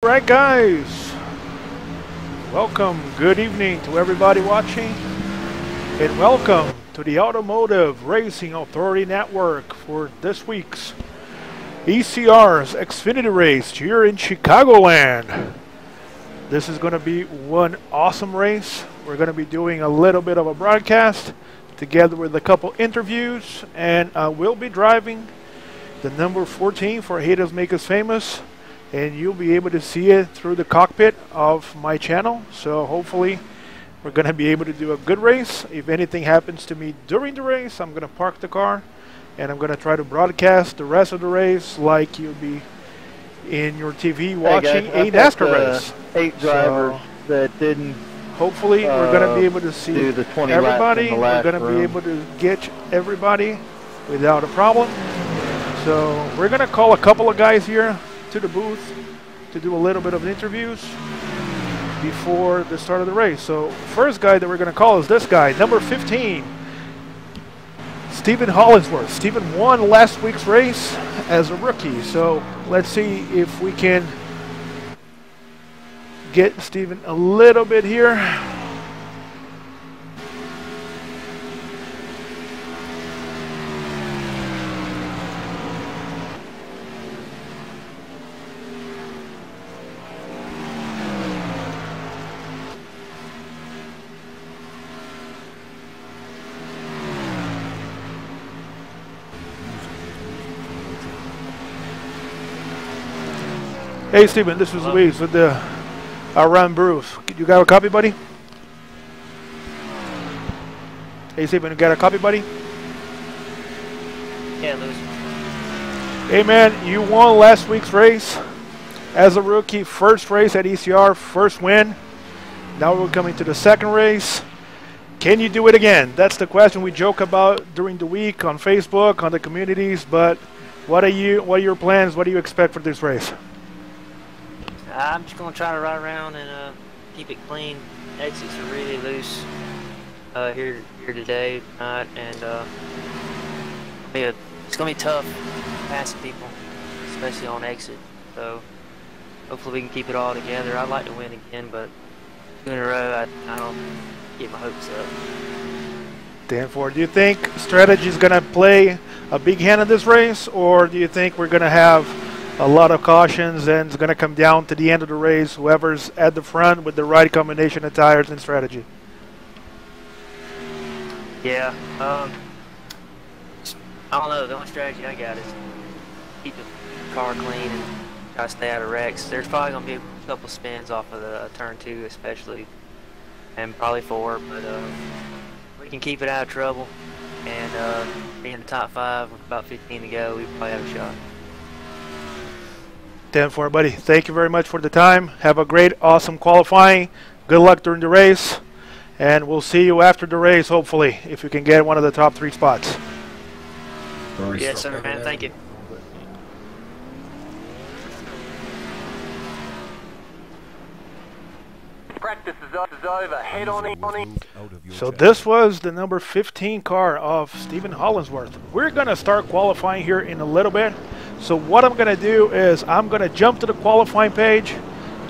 Alright guys, welcome, good evening to everybody watching, and welcome to the Automotive Racing Authority Network for this week's ECR's Xfinity race here in Chicagoland. This is going to be one awesome race. We're going to be doing a little bit of a broadcast together with a couple interviews, and I will be driving the number 14 for Hate Us Make Us Famous, and you'll be able to see it through the cockpit of my channel. So hopefully we're going to be able to do a good race. If anything happens to me during the race, I'm going to park the car and I'm going to try to broadcast the rest of the race like you'll be in your TV watching a NASCAR race. 8 drivers that didn't. Hopefully we're going to be able to see do the 20 everybody. laps in the We're going to be able to get everybody without a problem. So we're going to call a couple of guys here to the booth to do a little bit of interviews before the start of the race. So first guy that we're going to call is this guy, number 15, Stephen Hollingsworth. Stephen won last week's race as a rookie. So let's see if we can get Stephen a little bit here. Hey Stephen, this is Luis with the Run Bruce. You got a copy, buddy? Hey Stephen, you got a copy, buddy? Yeah, Luis. Hey man, you won last week's race as a rookie. First race at ECR, first win. Now we're coming to the second race. Can you do it again? That's the question we joke about during the week on Facebook, on the communities. But what are your plans? What do you expect for this race? I'm just going to try to ride around and keep it clean. Exits are really loose here today, tonight, and it's going to be tough passing people, especially on exit. So hopefully we can keep it all together. I'd like to win again, but 2 in a row, I don't get my hopes up. Danforth, do you think strategy is going to play a big hand in this race, or do you think we're going to have a lot of cautions and it's going to come down to the end of the race, whoever's at the front with the right combination of tires and strategy? Yeah, I don't know. The only strategy I got is keep the car clean and try to stay out of wrecks. There's probably going to be a couple spins off of the turn 2 especially, and probably 4, but we can keep it out of trouble and be in the top 5 with about 15 to go. We probably have a shot. 10-4, buddy. Thank you very much for the time. Have a great, awesome qualifying. Good luck during the race. And we'll see you after the race, hopefully, if you can get one of the top 3 spots. Yes, sir, man. Thank you. Practice is over. Head on in. So this was the number 15 car of Stephen Hollingsworth. We're going to start qualifying here in a little bit. So what I'm going to do is I'm going to jump to the qualifying page,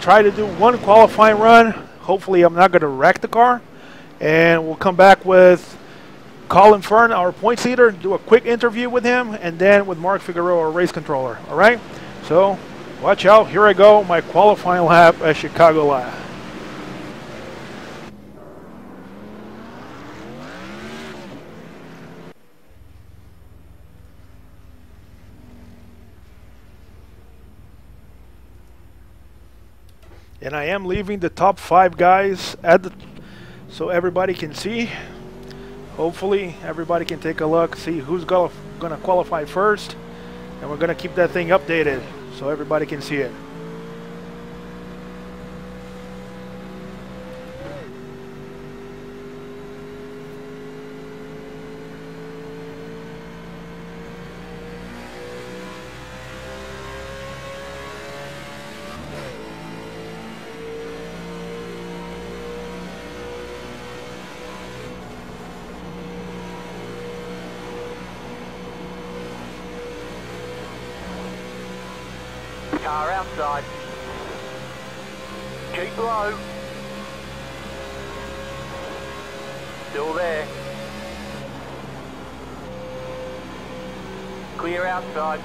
try to do one qualifying run. Hopefully I'm not going to wreck the car. And we'll come back with Colin Fern, our points leader, do a quick interview with him, and then with Mark Figueroa, our race controller. All right? So watch out. Here I go, my qualifying lap at Chicagoland. And I am leaving the top 5 guys at the, so everybody can see. Hopefully everybody can take a look, see who's going to qualify first, and we're going to keep that thing updated so everybody can see it. Car outside. Keep low. Still there. Clear outside.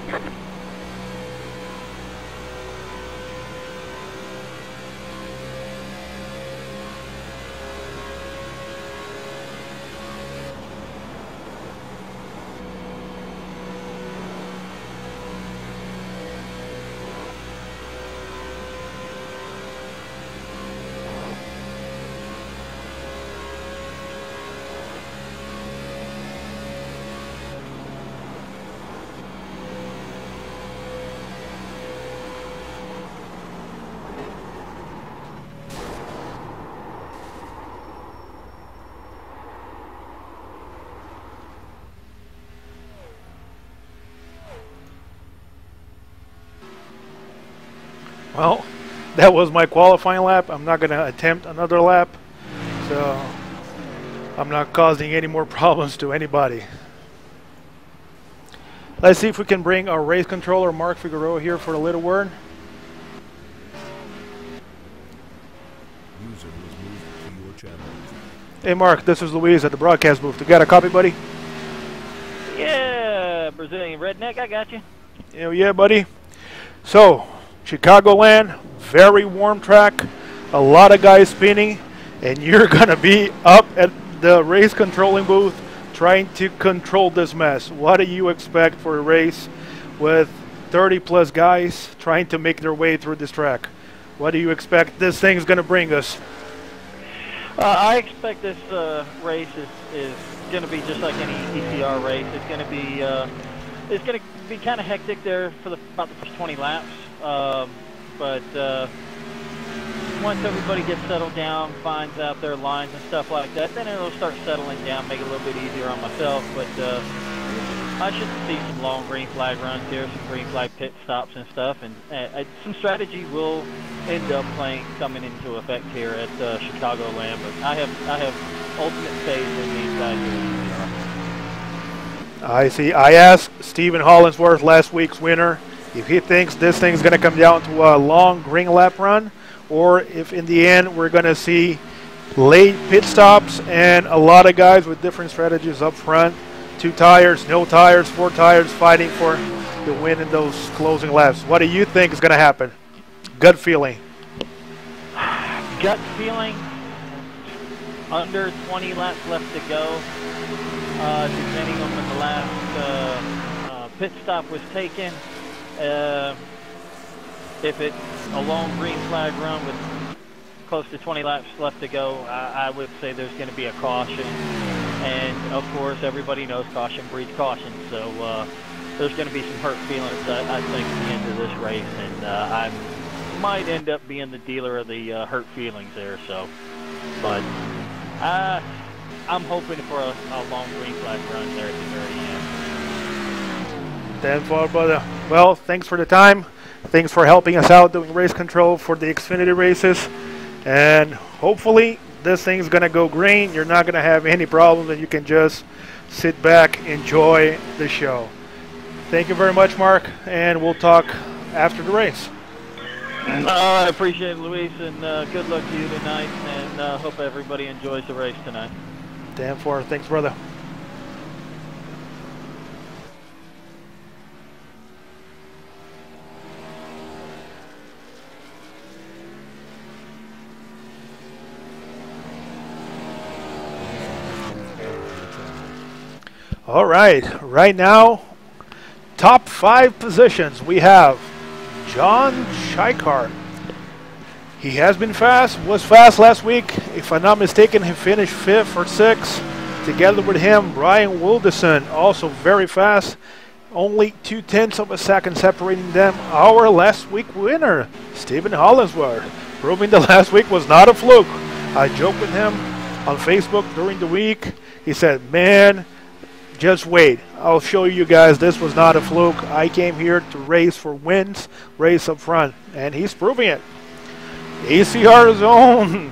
Well, that was my qualifying lap. I'm not going to attempt another lap, so I'm not causing any more problems to anybody. Let's see if we can bring our race controller, Mark Figueroa, here for a little word. User was moved to your channel. Hey Mark, this is Luis at the broadcast booth. You got a copy, buddy? Yeah, Brazilian redneck, I got you. Yeah, buddy. So, Chicagoland, very warm track, a lot of guys spinning, and you're going to be up at the race controlling booth trying to control this mess. What do you expect for a race with 30 plus guys trying to make their way through this track? What do you expect this thing's going to bring us? I expect this race is going to be just like any ECR race. It's going to be kind of hectic there for about the first 20 laps. But once everybody gets settled down, finds out their lines and stuff like that, then it'll start settling down, make it a little bit easier on myself. But I should see some long green flag runs here, some green flag pit stops and stuff, and some strategy will end up coming into effect here at Chicagoland. But I have ultimate faith in these guys here. I see. I asked Stephen Hollinsworth, last week's winner, if he thinks this thing's going to come down to a long green lap run, or if in the end we're going to see late pit stops and a lot of guys with different strategies up front, 2 tires, no tires, 4 tires, fighting for the win in those closing laps. What do you think is going to happen? Gut feeling. Gut feeling, under 20 laps left to go, depending on when the last pit stop was taken. If it's a long green flag run with close to 20 laps left to go, I would say there's going to be a caution. And of course, everybody knows caution breeds caution. So there's going to be some hurt feelings, I think, at the end of this race. And I might end up being the dealer of the hurt feelings there. So, but I'm hoping for a long green flag run there at the very end. Dan Ford, brother. Well, thanks for the time. Thanks for helping us out doing race control for the Xfinity races. And hopefully this thing's going to go green. You're not going to have any problems, and you can just sit back, enjoy the show. Thank you very much, Mark, and we'll talk after the race. I appreciate it, Luis, and good luck to you tonight, and hope everybody enjoys the race tonight. Dan Ford, thanks, brother. All right now, top 5 positions. We have John Schikart. He has been fast, was fast last week. If I'm not mistaken, he finished 5th or 6th. Together with him, Brian Wilderson, also very fast. Only 0.2 of a second separating them. Our last week winner, Stephen Hollinsworth, proving the last week was not a fluke. I joked with him on Facebook during the week. He said, man, just wait. I'll show you guys this was not a fluke. I came here to race for wins, race up front, and he's proving it. ECR's own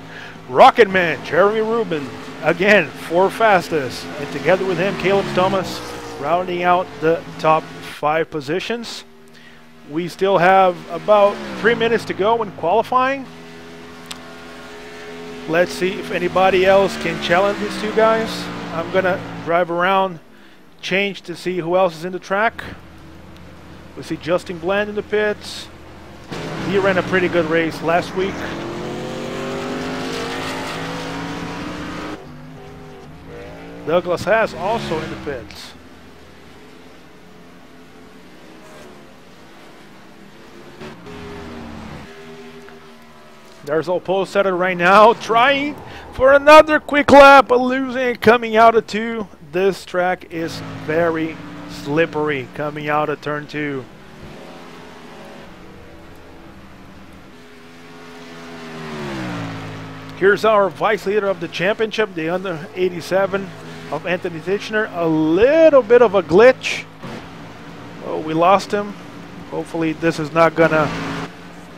Rocket Man, Jeremy Rubin, again, 4th fastest. And together with him, Caleb Thomas, rounding out the top 5 positions. We still have about 3 minutes to go in qualifying. Let's see if anybody else can challenge these two guys. I'm gonna drive around, change to see who else is in the track. We see Justin Bland in the pits. He ran a pretty good race last week. Douglas Haas also in the pits. There's old pole setter right now trying for another quick lap, but losing, coming out of 2. This track is very slippery coming out of turn 2. Here's our vice leader of the championship, the under 87 of Anthony Titchener. A little bit of a glitch. Oh, we lost him. Hopefully this is not gonna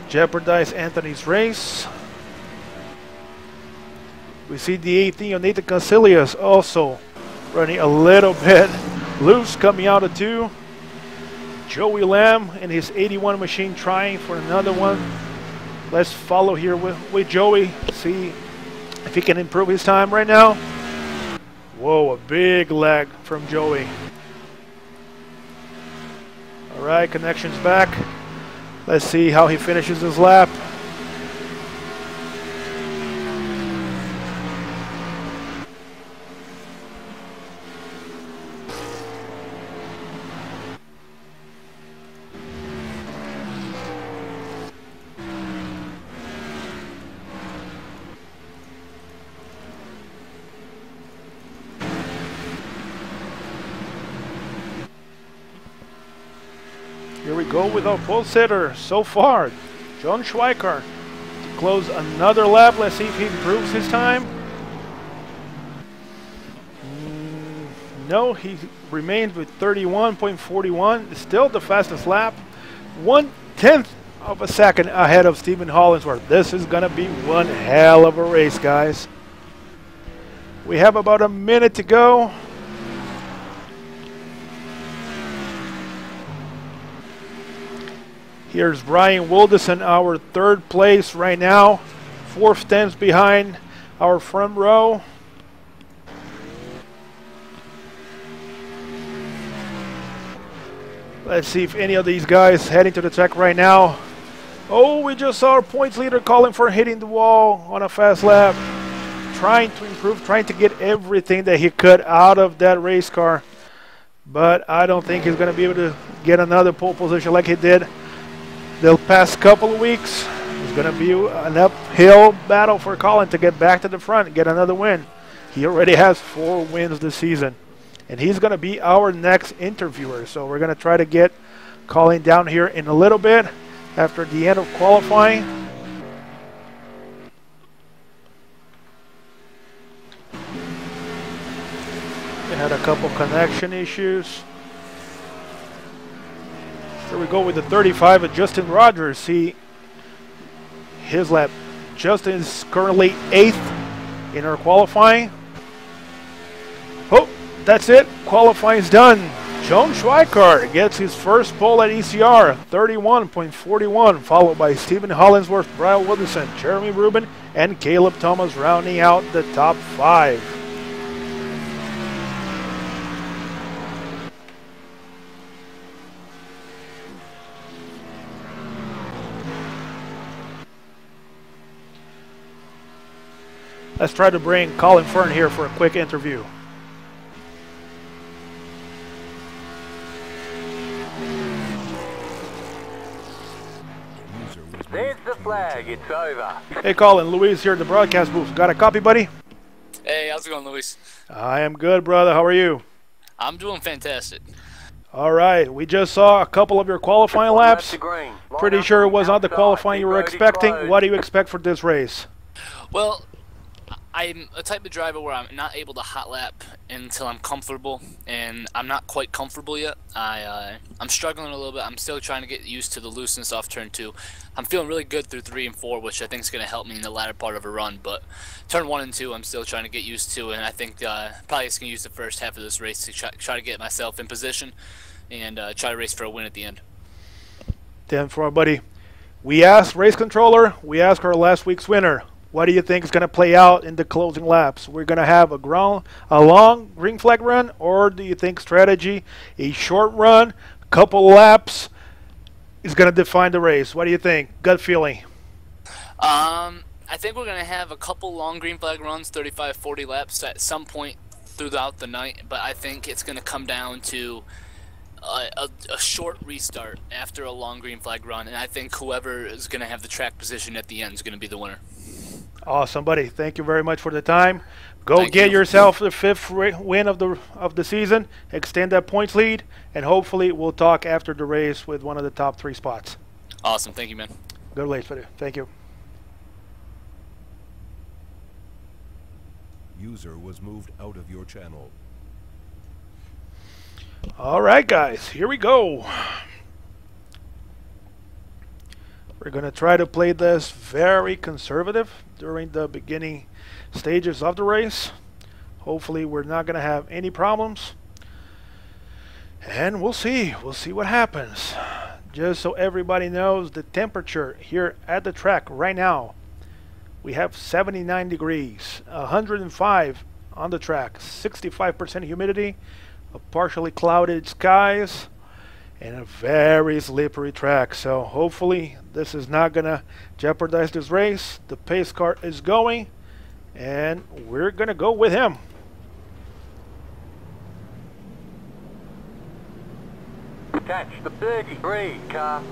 jeopardize Anthony's race. We see the 18 of Nathan Casillas also running a little bit loose coming out of 2. Joey Lamb in his 81 machine trying for another one. Let's follow here with Joey, see if he can improve his time right now. Whoa, a big lag from Joey. All right, connection's back. Let's see how he finishes his lap. Here we go with our pole sitter so far, John Schweiker, to close another lap. Let's see if he improves his time. No, he remains with 31.41. Still the fastest lap. 1/10 of a second ahead of Stephen Hollingsworth. This is going to be one hell of a race, guys. We have about a minute to go. Here's Brian Wilderson, our 3rd place right now. 4/10 behind our front row. Let's see if any of these guys heading to the track right now. Oh, we just saw our points leader calling for hitting the wall on a fast lap. Trying to improve, trying to get everything that he could out of that race car. But I don't think he's going to be able to get another pole position like he did the past couple of weeks. It's going to be an uphill battle for Colin to get back to the front and get another win. He already has 4 wins this season. And he's going to be our next interviewer. So we're going to try to get Colin down here in a little bit after the end of qualifying. We had a couple connection issues. Here we go with the 35 of Justin Rogers. See his lap. Justin is currently 8th in our qualifying. Oh, that's it. Qualifying's done. John Schweiker gets his first pole at ECR, 31.41, followed by Stephen Hollingsworth, Brian Wilderson, Jeremy Rubin, and Caleb Thomas rounding out the top 5. Let's try to bring Colin Fern here for a quick interview. There's the flag, it's over. Hey Colin, Luis here at the broadcast booth. Got a copy, buddy? Hey, how's it going, Luis? I am good, brother. How are you? I'm doing fantastic. All right, we just saw a couple of your qualifying laps. Pretty sure it was not the qualifying you were expecting. What do you expect for this race? Well, I'm a type of driver where I'm not able to hot lap until I'm comfortable, and I'm not quite comfortable yet. I'm struggling a little bit. I'm still trying to get used to the looseness off turn 2. I'm feeling really good through 3 and 4, which I think is going to help me in the latter part of a run, but turn 1 and 2 I'm still trying to get used to, and I think probably just going to use the first half of this race to try to get myself in position and try to race for a win at the end. 10-4, buddy. We asked race controller, we asked our last week's winner, What do you think is going to play out in the closing laps? We're going to have a long green flag run, or do you think strategy, a short run, couple laps, is going to define the race? What do you think? Gut feeling. I think we're going to have a couple long green flag runs, 35, 40 laps at some point throughout the night, but I think it's going to come down to a short restart after a long green flag run, and I think whoever is going to have the track position at the end is going to be the winner. Awesome, buddy. Thank you very much for the time. Go Thank get you. yourself the 5th win of the season, extend that points lead, and hopefully we'll talk after the race with one of the top 3 spots. Awesome. Thank you, man. Good race, buddy. Thank you. User was moved out of your channel. All right, guys, here we go. We're going to try to play this very conservative during the beginning stages of the race. Hopefully, we're not going to have any problems. And we'll see. We'll see what happens. Just so everybody knows, the temperature here at the track right now, we have 79 degrees, 105 on the track, 65% humidity, a partially clouded skies, and a very slippery track. So hopefully this is not going to jeopardize this race. The pace car is going, and we're going to go with him. Catch the 33 car.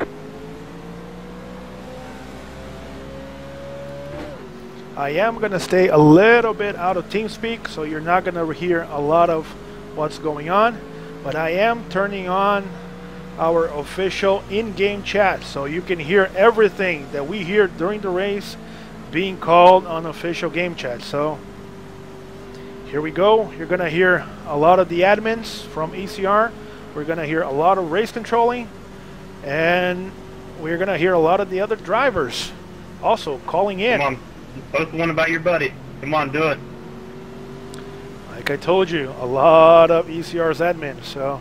I am going to stay a little bit out of TeamSpeak, so you're not going to hear a lot of what's going on, but I am turning on our official in-game chat, so you can hear everything that we hear during the race being called on official game chat. So here we go. You're going to hear a lot of the admins from ECR. We're going to hear a lot of race controlling, and we're going to hear a lot of the other drivers also calling in. Come on. Post one about your buddy. Come on, do it. Like I told you, a lot of ECR's admins, so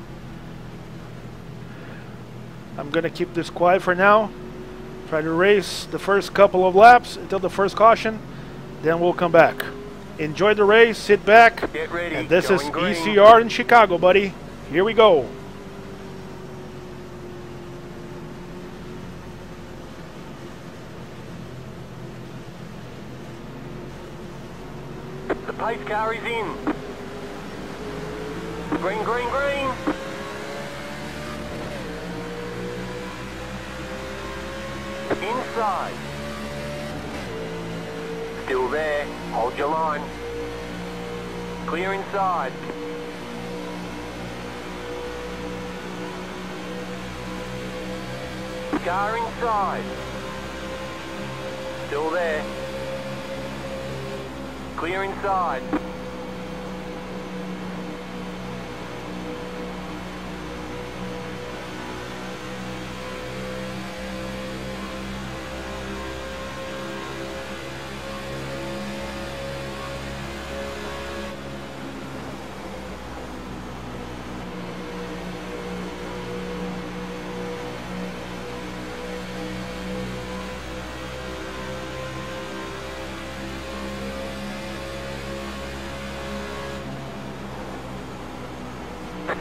I'm going to keep this quiet for now. Try to race the first couple of laps until the first caution, then we'll come back. Enjoy the race, sit back, Get ready, and this is going green. ECR in Chicago, buddy. Here we go. The pace car is in. Green, green, green. Inside. Still there. Hold your line. Clear inside. Car inside. Still there. Clear inside.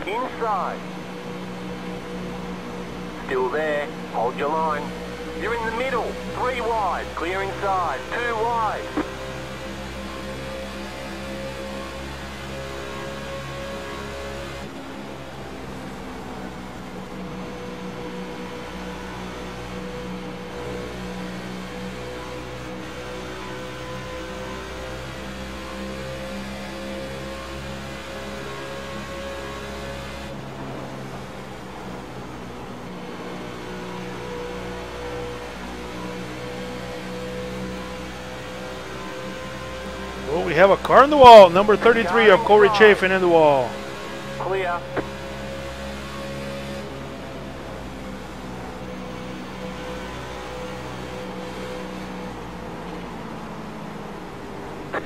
Inside. Still there. Hold your line. You're in the middle. 3 wide. Clear inside. 2 wide. Oh, we have a car in the wall. Number 33 of Corey Chafin in the wall. Clear.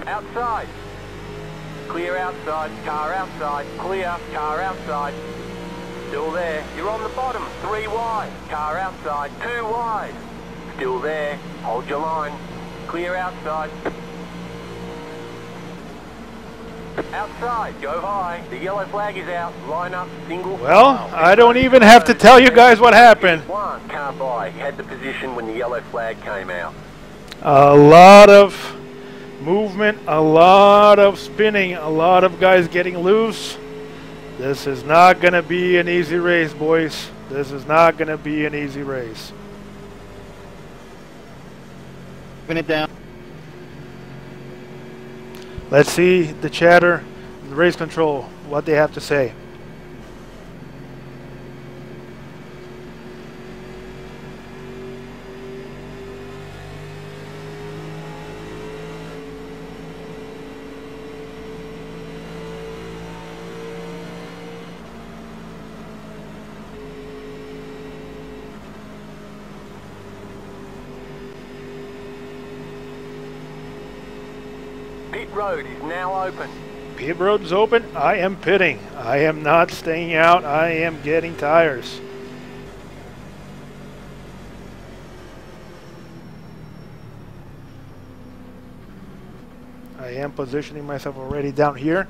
Outside. Clear outside. Car outside. Clear. Car outside. Still there. You're on the bottom. 3 wide. Car outside. 2 wide. Still there. Hold your line. Clear outside. Outside, go high. The yellow flag is out. Line up, single. Well, I don't even have to tell you guys what happened. One, car by. He had the position when the yellow flag came out. A lot of movement, a lot of spinning, a lot of guys getting loose. This is not going to be an easy race, boys. This is not going to be an easy race. Spin it down. Let's see the chatter, the race control, what they have to say. Pit road is now open. Pit road is open. I am pitting. I am not staying out. I am getting tires. I am positioning myself already down here.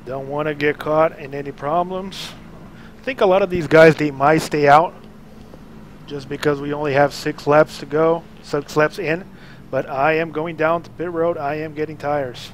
Don't want to get caught in any problems. I think a lot of these guys, they might stay out just because we only have 6 laps to go, 6 laps in. But I am going down to pit road. I am getting tires.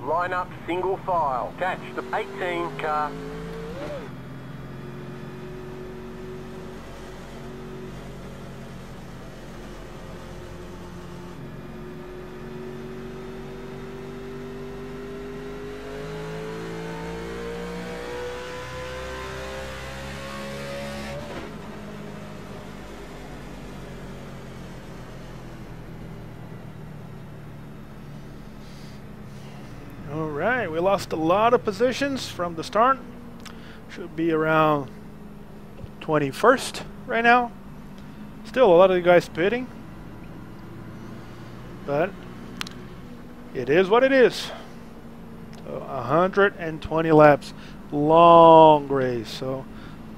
Line up, single file. Catch the 18 car. Alright, we lost a lot of positions from the start. Should be around 21st right now. Still a lot of the guys pitting. But it is what it is. So 120 laps. Long race. So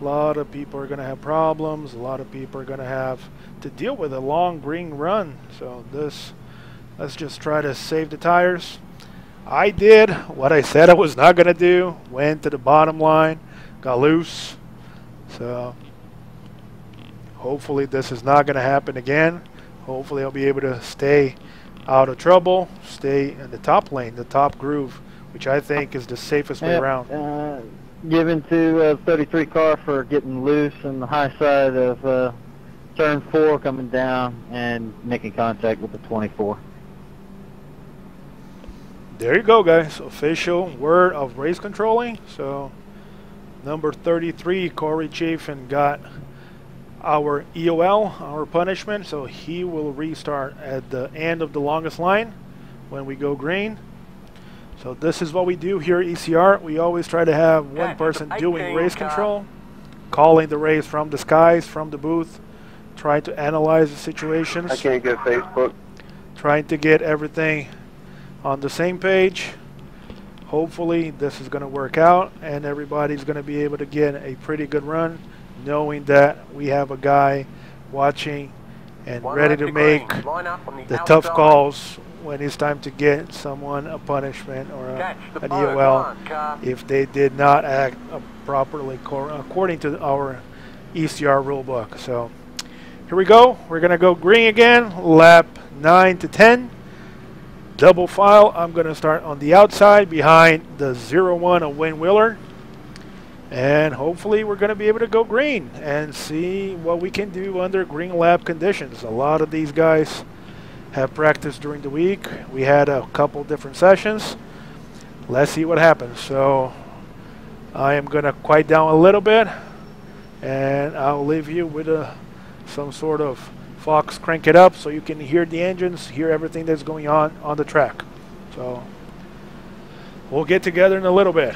a lot of people are going to have problems. A lot of people are going to have to deal with a long green run. So let's just try to save the tires. I did what I said I was not going to do. Went to the bottom line, got loose. So hopefully this is not going to happen again. Hopefully I'll be able to stay out of trouble, stay in the top lane, the top groove, which I think is the safest way around. Given to 33 car for getting loose on the high side of turn 4 coming down and making contact with the 24. There you go, guys. Official word of race controlling. So number 33, Corey Chafin, got our EOL, our punishment. So he will restart at the end of the longest line when we go green. So this is what we do here at ECR. We always try to have one person doing race control, calling the race from the skies, from the booth, trying to analyze the situations. I can't get Facebook. Trying to get everything on the same page. Hopefully this is going to work out and everybody's going to be able to get a pretty good run, knowing that we have a guy watching and ready to make the tough calls when it's time to get someone a punishment or an EOL if they did not act properly according to our ECR rulebook. So here we go. We're going to go green again, lap 9 to 10. Double file. I'm going to start on the outside behind the 01 of Wayne Wheeler. And hopefully we're going to be able to go green and see what we can do under green lap conditions. A lot of these guys have practiced during the week. We had a couple different sessions. Let's see what happens. So I am going to quiet down a little bit, and I'll leave you with some sort of Fox crank it up so you can hear the engines, hear everything that's going on the track. So we'll get together in a little bit.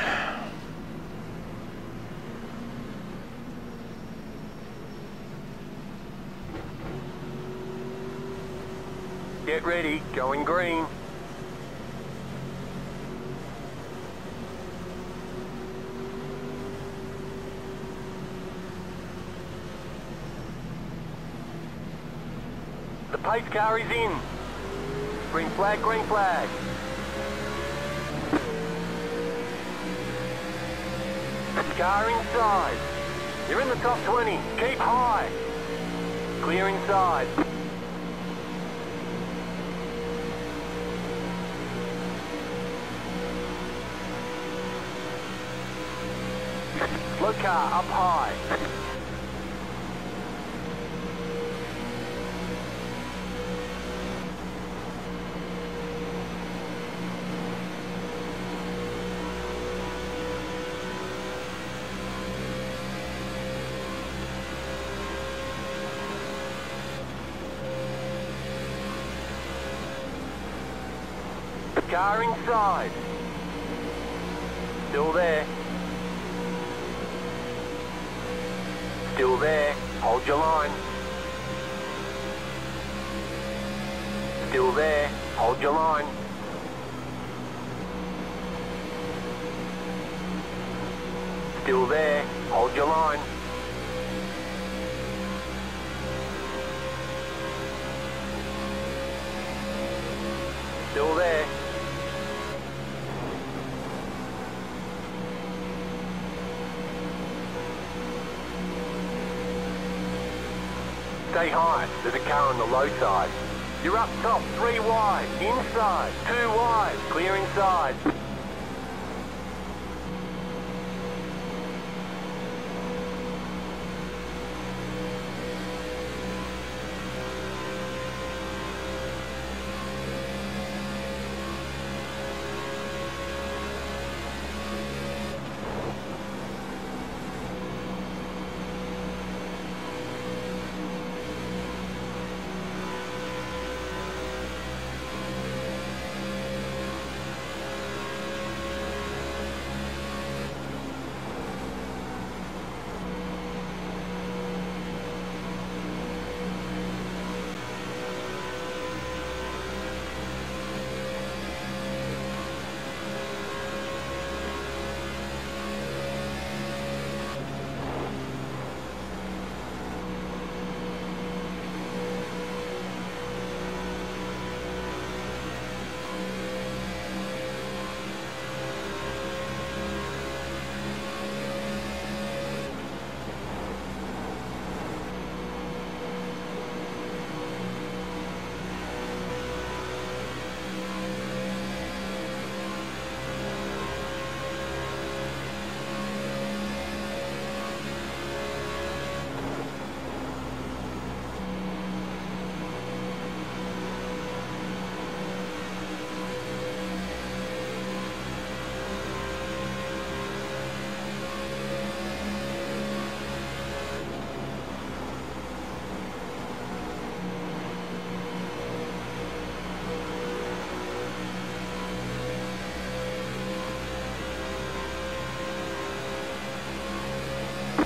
Get ready, going green. The pace car is in. Green flag, green flag. Car inside. You're in the top 20. Keep high. Clear inside. Slow car up high. Car inside. Still there. Still there. Hold your line. Still there. Hold your line. Still there. Hold your line. Still there. Stay high, there's a car on the low side. You're up top, 3 wide, inside, 2 wide, clear inside.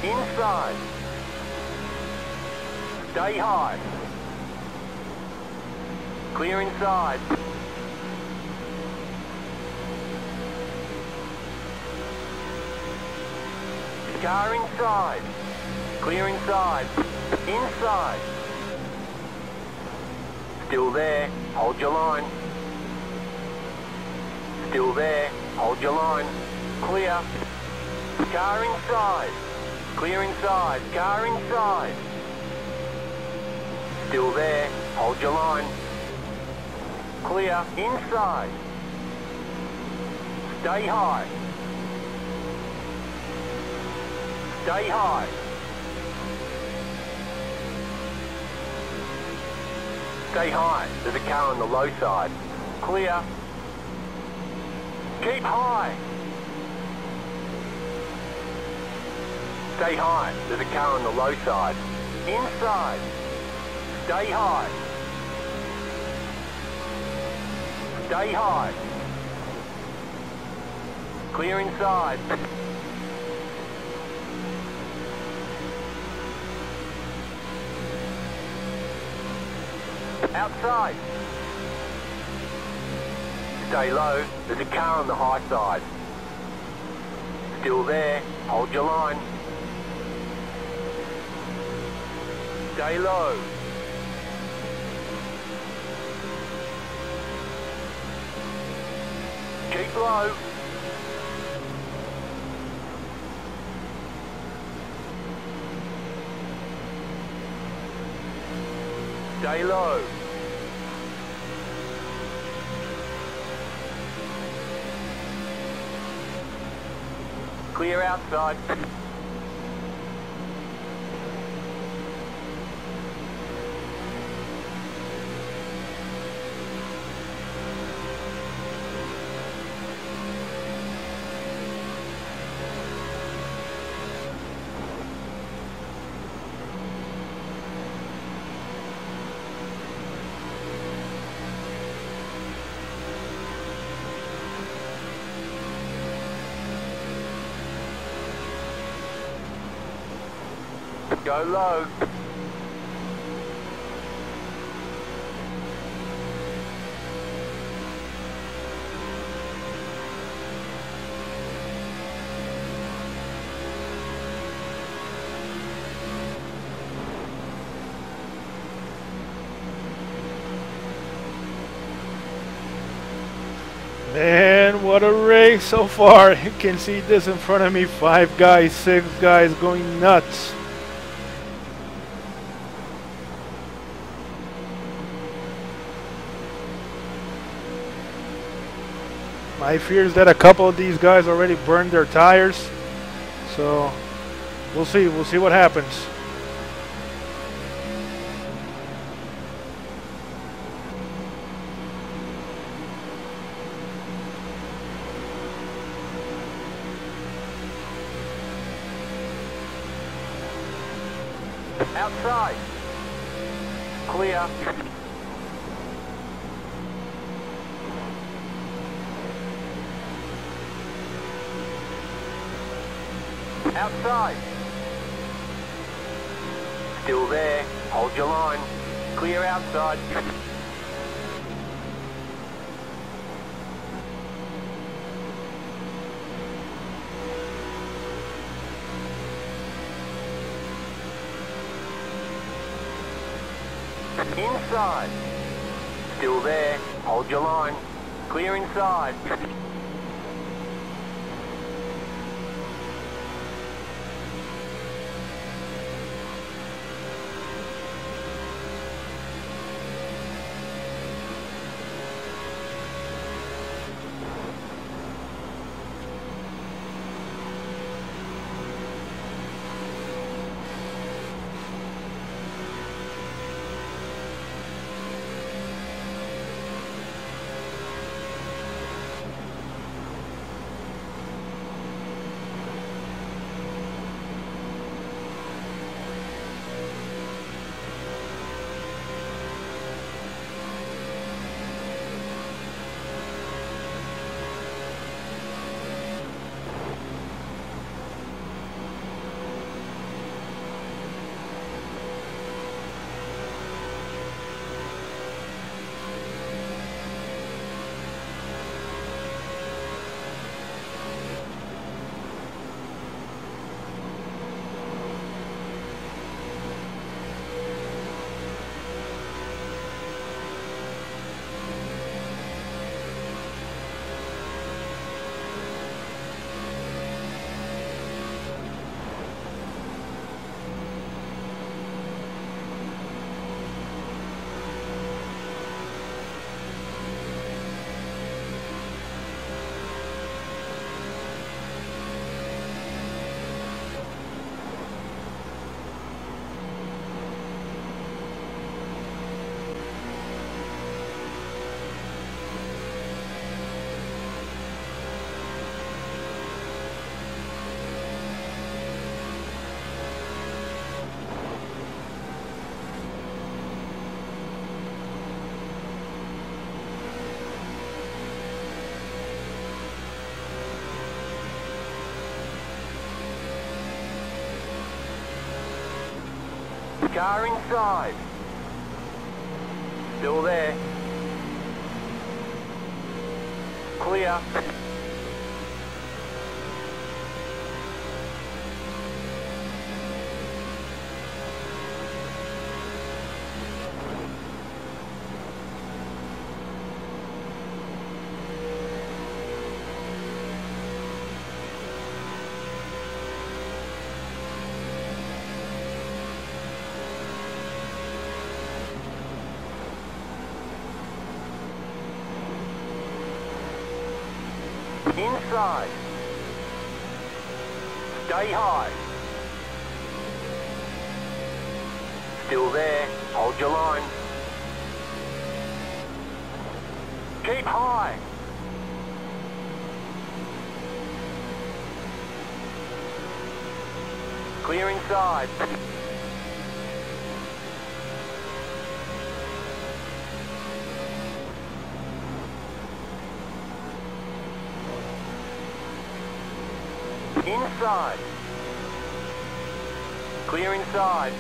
Inside. Stay high. Clear inside. Car inside. Clear inside. Inside. Still there. Hold your line. Still there. Hold your line. Clear. Car inside. Clear inside. Car inside. Still there. Hold your line. Clear. Inside. Stay high. Stay high. Stay high. There's a car on the low side. Clear. Keep high. Stay high. There's a car on the low side. Inside. Stay high. Stay high. Clear inside. Outside. Stay low. There's a car on the high side. Still there. Hold your line. Stay low. Keep low. Stay low. Clear outside. Go low. Man, what a race so far. You can see this in front of me. 5 guys, 6 guys going nuts. My fear is that a couple of these guys already burned their tires. So we'll see what happens. Outside. Clear. Outside. Still there. Hold your line. Clear outside. Inside. Still there. Hold your line. Clear inside. Car inside. Still there. Clear. Inside. Stay high. Still there. Hold your line. Keep high. Clear inside. Inside. Clear inside.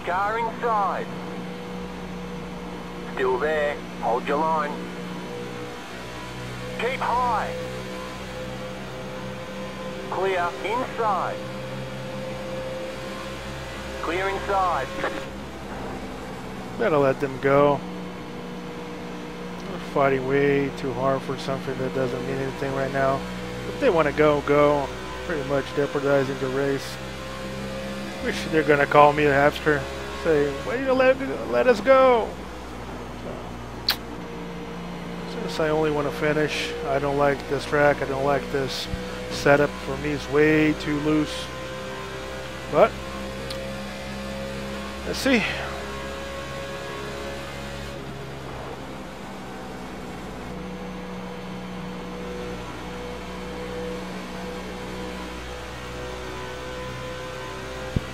Car inside. Still there. Hold your line. Keep high. Clear inside. Clear inside. Better let them go. They're fighting way too hard for something that doesn't mean anything right now. If they want to go, go. Pretty much jeopardizing the race. Wish they're gonna call me after, say, "Why you let us go?" So, since I only want to finish, I don't like this track. I don't like this setup. For me, it's way too loose. But let's see.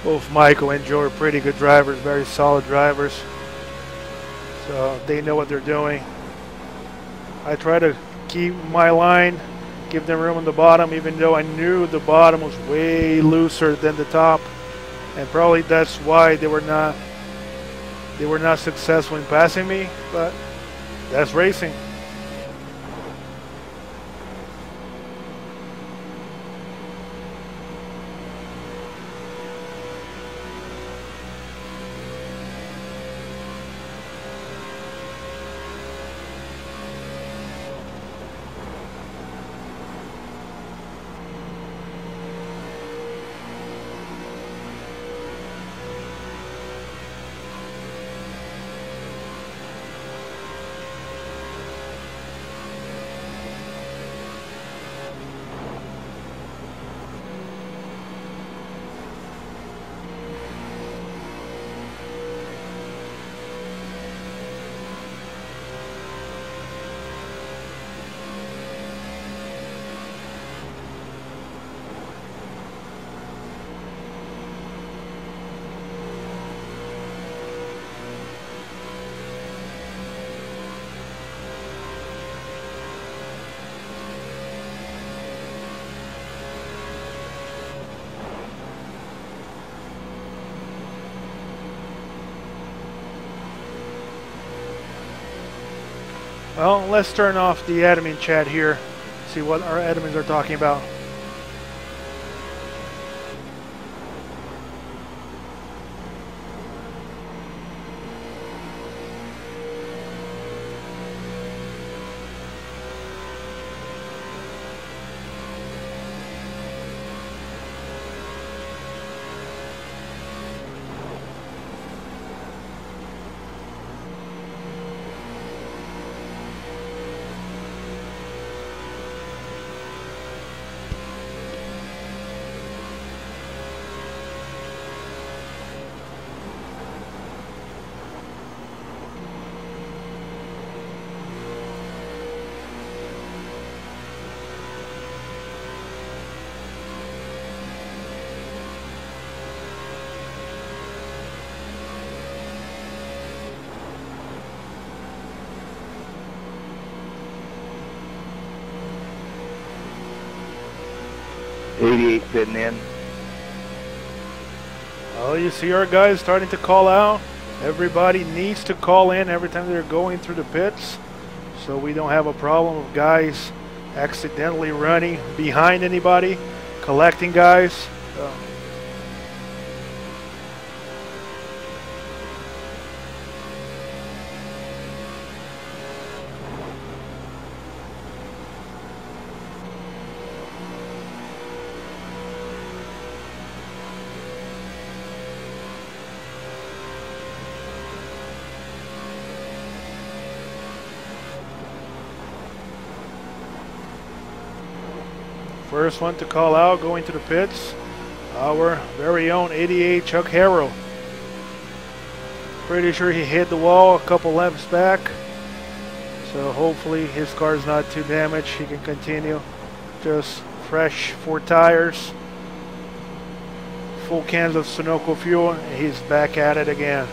Both Michael and Joe are pretty good drivers, very solid drivers. So they know what they're doing. I try to keep my line, give them room on the bottom, even though I knew the bottom was way looser than the top. And probably that's why they were not successful in passing me, but that's racing. Well, let's turn off the admin chat here, see what our admins are talking about. 88 pitting in. Oh, you see our guys starting to call out. Everybody needs to call in every time they're going through the pits, so we don't have a problem of guys accidentally running behind anybody, collecting guys. So. First one to call out going to the pits, our very own 88 Chuck Harrell. Pretty sure he hit the wall a couple laps back, so hopefully his car's not too damaged. He can continue. Just fresh 4 tires, full cans of Sunoco fuel, and he's back at it again.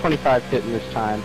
Twenty-five hitting this time.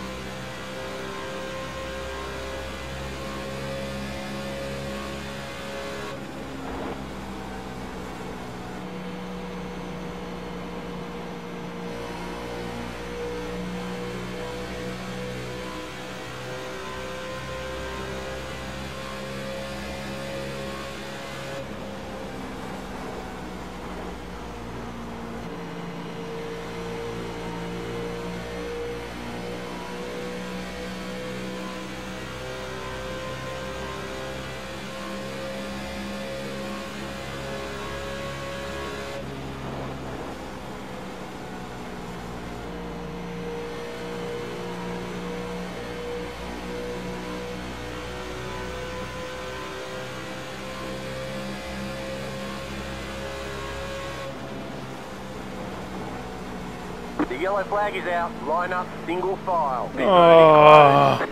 The yellow flag is out. Line up single file. Oh.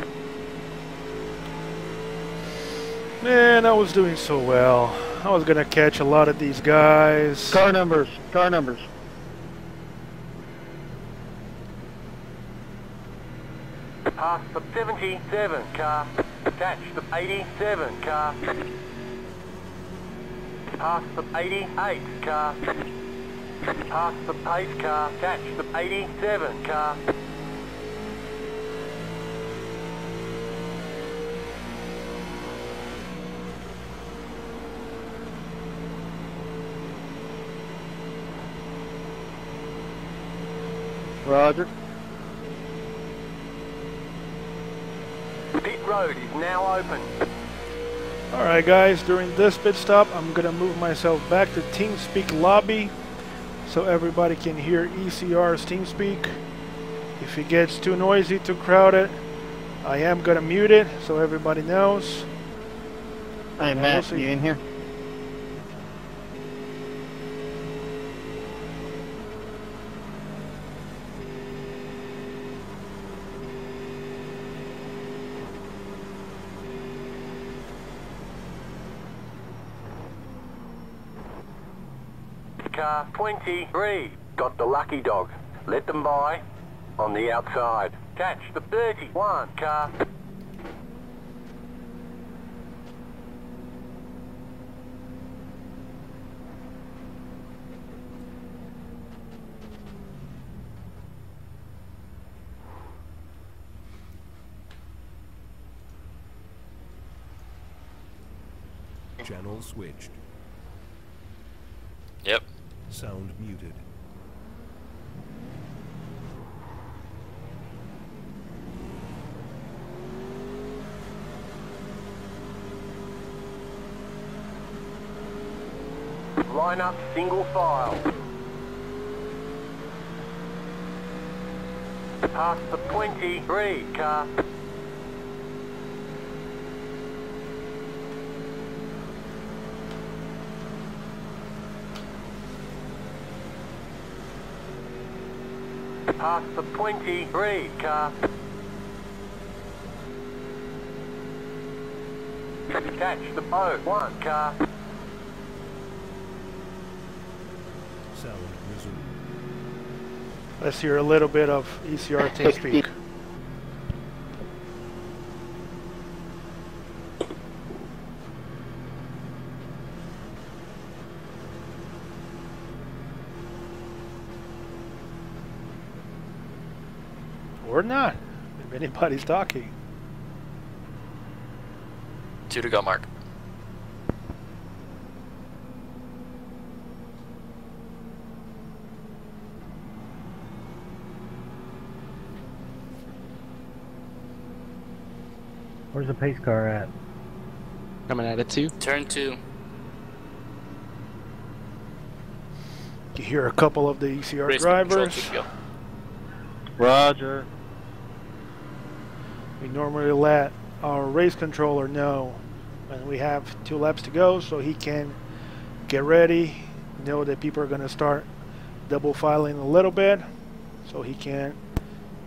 Man, I was doing so well. I was gonna catch a lot of these guys. Car numbers. Car numbers. Pass the 77 car. Catch the 87 car. Pass the 88 car. Pass the pace car. Catch the 87 car. Roger. Pit road is now open. Alright guys, during this pit stop I'm gonna move myself back to TeamSpeak lobby so everybody can hear ECR's TeamSpeak. If it gets too noisy, too crowded, I am gonna mute it so everybody knows. Hey Matt, you in here? Car 23 got the lucky dog. Let them by on the outside. Catch the 31 car. Channel switched. Yep. Sound muted. Line up single file. Pass the 23 car. Pass the 23 car. Catch the 01 car. Sound resumed. Let's hear a little bit of ECR TeamSpeak. Or not, if anybody's talking. 2 to go, Mark. Where's the pace car at? Coming at it too. Turn 2. You hear a couple of the ECR Race control, drivers. 2 to go. Roger. We normally let our race controller know when we have 2 laps to go so he can get ready, know that people are going to start double filing a little bit so he can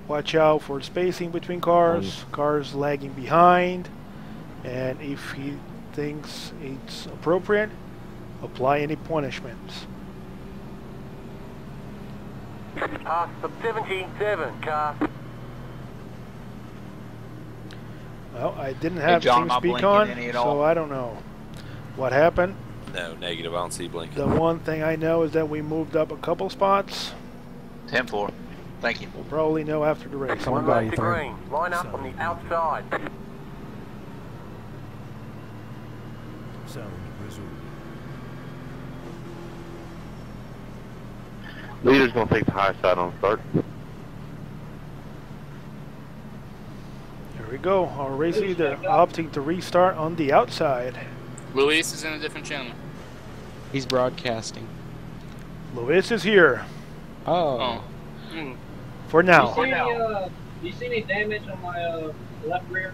watch out for spacing between cars, cars lagging behind, and if he thinks it's appropriate, apply any punishments. Pass the 77 car. Well, I didn't have John, am I TeamSpeak blinking on, any at so all? I don't know what happened. No, negative. I don't see blinking. The one thing I know is that we moved up a couple spots. 10-4. Thank you. We'll probably know after the race. One lap to green. Line up on the outside. Sound resumed. Leader's gonna take the high side on start. Here we go. Our race leader opting to restart on the outside. Luis is in a different channel. He's broadcasting. Luis is here Oh. for now. Do you see any damage on my left rear?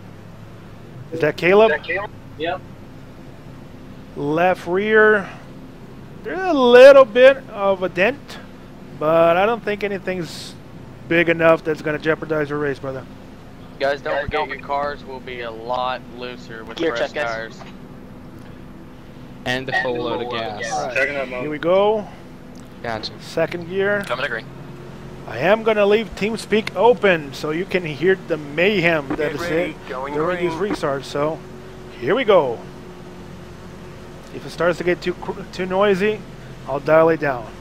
Is that Caleb? Yep. Left rear. There's a little bit of a dent, but I don't think anything's big enough that's going to jeopardize your race, brother. Guys, don't forget your cars will be a lot looser with Gear fresh check, guys. tires. And the full load of gas. All right. Checking out Here mode. we go. Gotcha. Second gear. Coming to green. I am going to leave TeamSpeak open so you can hear the mayhem that Get is ready, hit going during these green. restarts. So here we go. If it starts to get too noisy, I'll dial it down.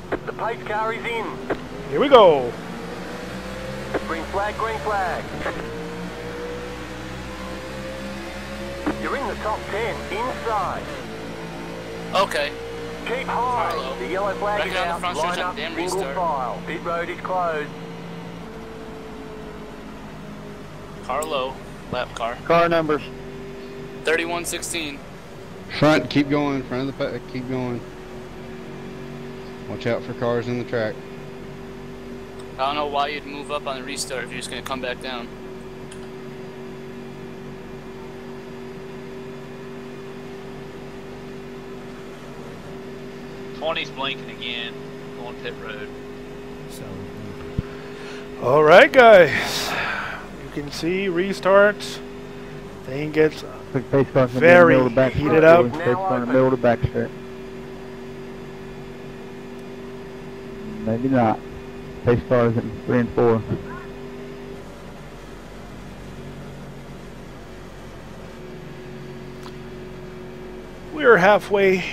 The pace car is in. Here we go. Green flag, green flag. You're in the top 10, inside. Okay. Keep high. Carlo. The yellow flag Reckon is on the out. front stretch Line on up, damn single restart. file. Pit road is closed. Car low. Lap car. Car numbers. 3116. Front, keep going. Front of the pack, keep going. Watch out for cars in the track. I don't know why you'd move up on the restart if you're just going to come back down. Twenty's blinking again on pit road. Sound muted. All right, guys. You can see restarts. Thing gets Pace car's very heated up. Pace car in the middle of the back straight. Maybe not. Pace cars in 3 and 4. We're halfway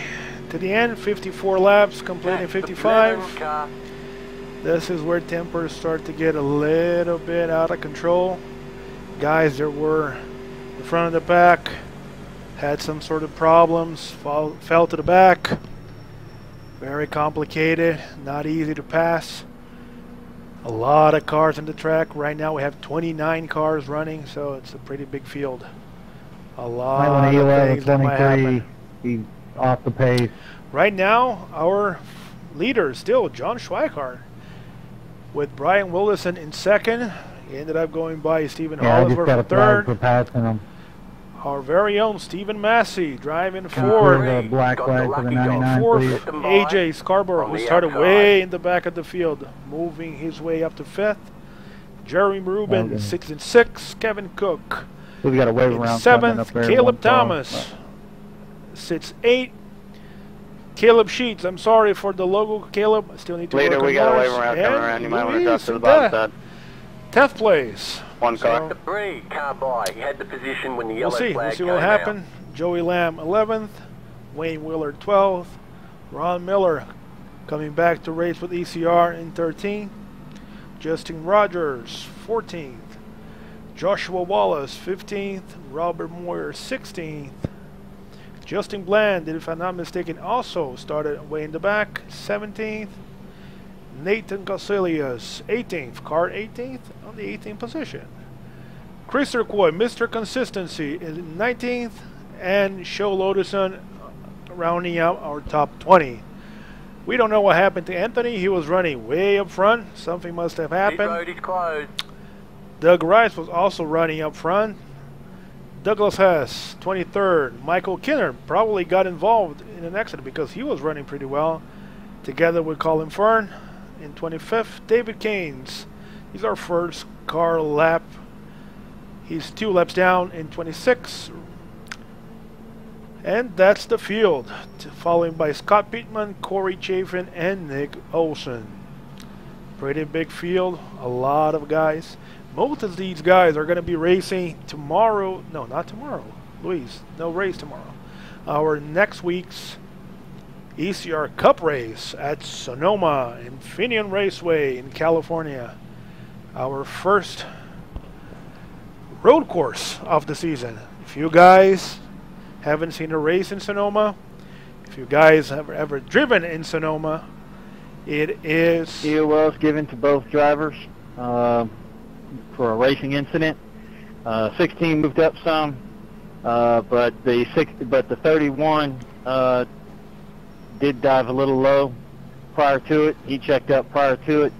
to the end. 54 laps, completing 55. This is where tempers start to get a little bit out of control. Guys that were in front of the pack had some sort of problems, fell to the back. Very complicated, not easy to pass. A lot of cars in the track. Right now we have 29 cars running, so it's a pretty big field. A lot of things that might happen. He's off the pace. Right now, our leader is still John Schweikart, with Brian Willison in second. He ended up going by Stephen Hollinsworth for third. For passing him. Our very own Stephen Massey driving fourth. The black flag for the 99, Fourth, please. AJ Scarborough, who started way in the back of the field, moving his way up to fifth. Jeremy Rubin, 6 and 6. Kevin Cook We've got a wave in around seventh. Caleb Thomas sits 8. Caleb Sheets, I'm sorry for the logo, Caleb. I still need to Later, work on we got a yours. wave around coming around. You might want to Luis drop to the bottom Sundar, side. 10th place. One car. The three car by. He had the position when the We'll yellow see. flag We'll see came what out. happens. Joey Lamb 11th, Wayne Willard 12th, Ron Miller coming back to race with ECR in 13th, Justin Rogers 14th, Joshua Wallace 15th, Robert Moyer 16th, Justin Bland, if I'm not mistaken, also started way in the back, 17th, Nathan Casillas 18th, car 18th on the 18th position. Chris Turcoy, Mr. Consistency, is 19th, and Show Lotuson rounding out our top 20. We don't know what happened to Anthony. He was running way up front. Something must have Pit happened. road is closed. Doug Rice was also running up front. Douglas Hess, 23rd. Michael Kinner probably got involved in an accident because he was running pretty well, together with Colin Fern in 25th. David Keynes, he's our first car lap. He's 2 laps down in 26. And that's the field, following by Scott Pittman, Corey Chafin, and Nick Olson. Pretty big field, a lot of guys. Most of these guys are going to be racing tomorrow. No, not tomorrow. Luis, no race tomorrow. Our next week's ECR Cup race at Sonoma Infineon Raceway in California. Our first road course of the season. If you guys haven't seen a race in Sonoma, if you guys have ever driven in Sonoma, it is... COLs given to both drivers for a racing incident. 16 moved up some, but the 31 did dive a little low prior to it. He checked up prior to it,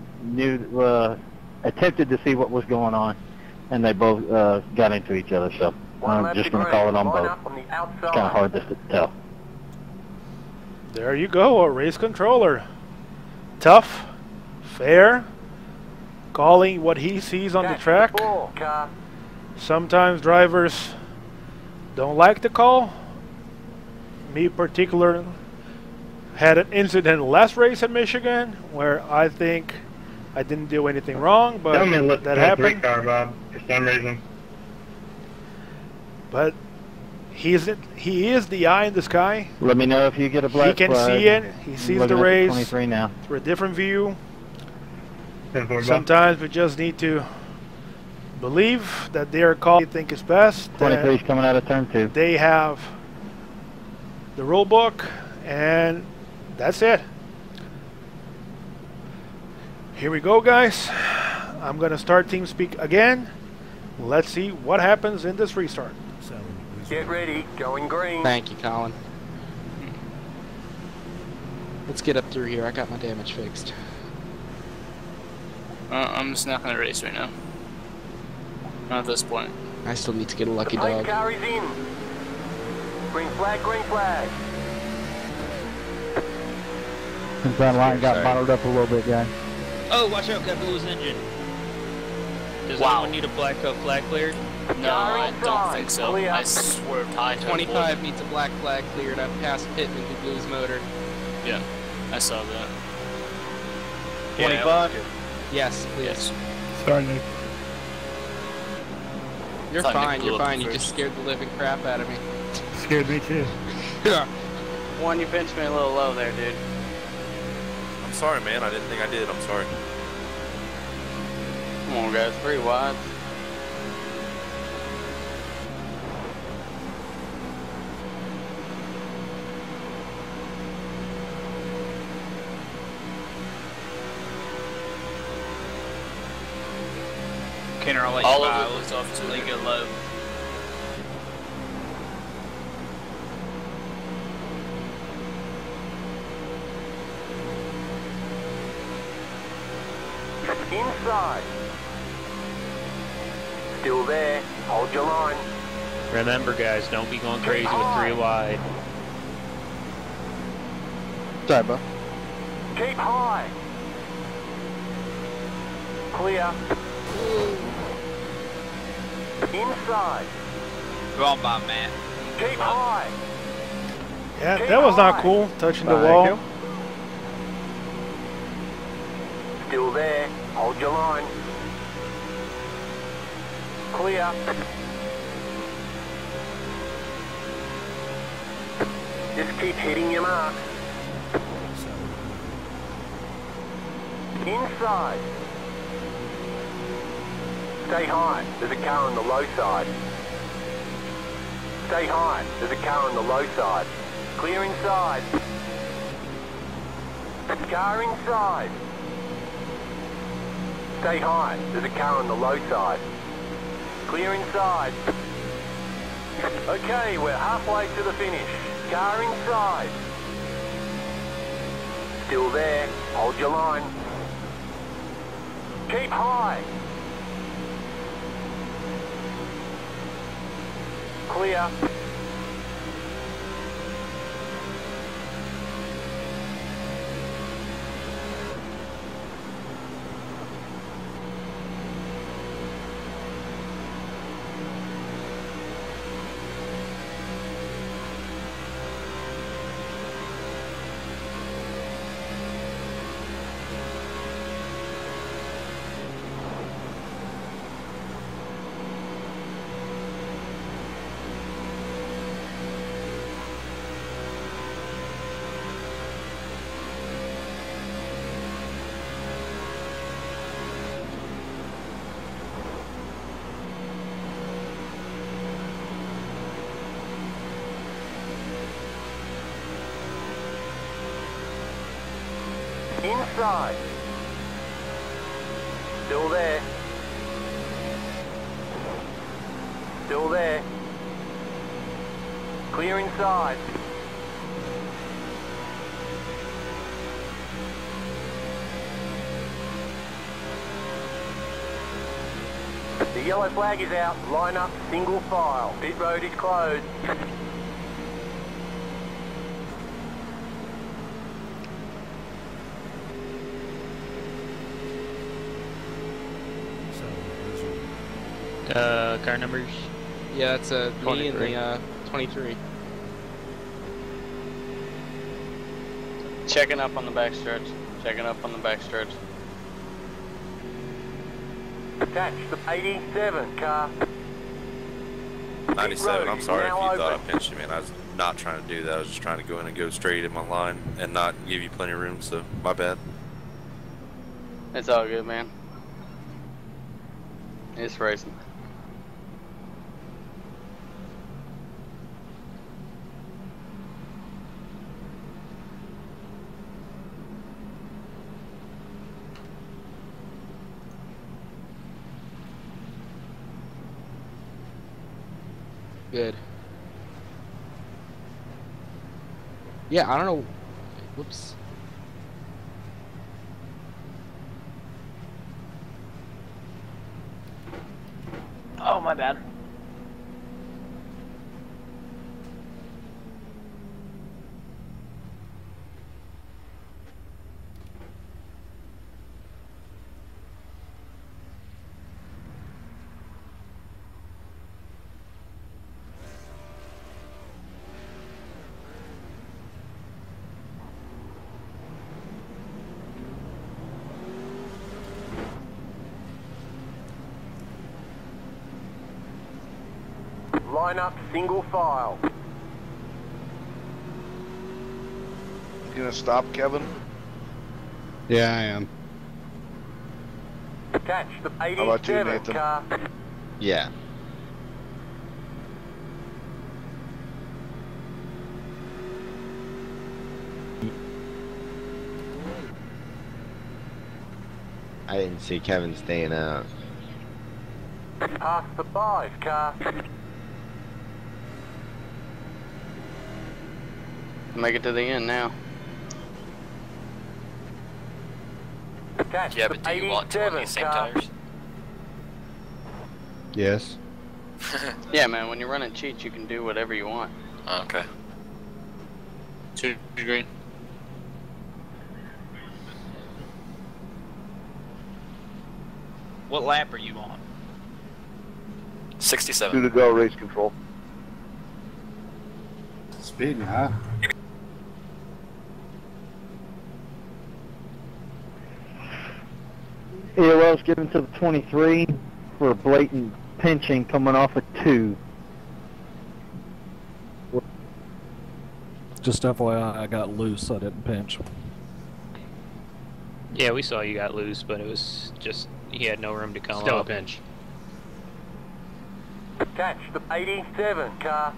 attempted to see what was going on, and they both got into each other. So I'm just going to call it on both. It's kind of hard to tell. There you go, a race controller. Tough, fair, calling what he sees on the track. Sometimes drivers don't like the call. Me particular had an incident last race at Michigan where I think I didn't do anything wrong, but that happened. Car, Bob, for some reason. But he is the eye in the sky. Let me know if you get a black He can flag. see it. He sees the Looking at race 23 now. through a different view. 10-4, Bob. Sometimes we just need to believe that their call they think is best. 23 is coming out of turn 2. They have the rule book, and that's it. Here we go, guys. I'm gonna start TeamSpeak again. Let's see what happens in this restart. Get ready, going green. Thank you, Colin. Let's get up through here. I got my damage fixed. I'm just not gonna race right now. Not at this point. I still need to get a lucky The pace dog. car is in. Green flag, green flag. Since that line got bottled up a little bit, guys. Oh, watch out, got Blue's engine. Does Wow. anyone need a black flag cleared? No, I don't think so. I swerved high. 25 needs a black flag cleared. I've passed Pittman to Blue's motor. Yeah, I saw that. 25? Yes, please. Yes. Sorry, Nick. You're Thought Nick fine, blew you're up fine. You first. just scared the living crap out of me. Scared me too. Yeah. One, you pinched me a little low there, dude. I'm sorry, man. I didn't think I did. I'm sorry. Come on, guys, 3 wide. Kenner, I'll let you All by. of it was off to Let you go low. Inside. Still there. Hold your line. Remember, guys, don't be going crazy with 3 wide. Sorry, bro. Keep high. Clear. Inside. Go on by, Matt. Keep high. Yeah, that was not cool, touching the wall. Still there. Hold your line. Clear. Just keep hitting your mark. Inside. Stay high. There's a car on the low side. Stay high. There's a car on the low side. Clear inside. Car inside. Stay high. There's a car on the low side. Clear inside. Okay, we're halfway to the finish. Car inside. Still there. Hold your line. Keep high. Clear. Inside. Still there. Still there. Clear inside. The yellow flag is out. Line up, single file. Pit road is closed. Car numbers? Yeah, it's me 23. and the 23. Checking up on the backstretch. Checking up on the backstretch. Attach the 87 car. 97, I'm sorry if you Now thought I open. pinched you, man. I was not trying to do that. I was just trying to go in and go straight in my line and not give you plenty of room, so my bad. It's all good, man. It's racing. Good. Yeah, I don't know. Whoops. Oh, my bad. Line up single file. You gonna stop, Kevin? Yeah, I am. Attach the How about you, 87 Nathan? car. Yeah. I didn't see Kevin staying out. Pass the 5 car. Make it to the end now. Attach Yeah, the but do you want to on 87 these same car. tires? Yes. Yeah, man, when you're running cheats, you can do whatever you want. Okay. 2 green. What lap are you on? 67. 2 to go, race control. Speeding, huh? EOL's given to the 23 for blatant pinching coming off of 2. Just FYI, I got loose, so I didn't pinch. Yeah, we saw you got loose, but it was just he had no room to come Still a up. pinch. Attach the 87 car.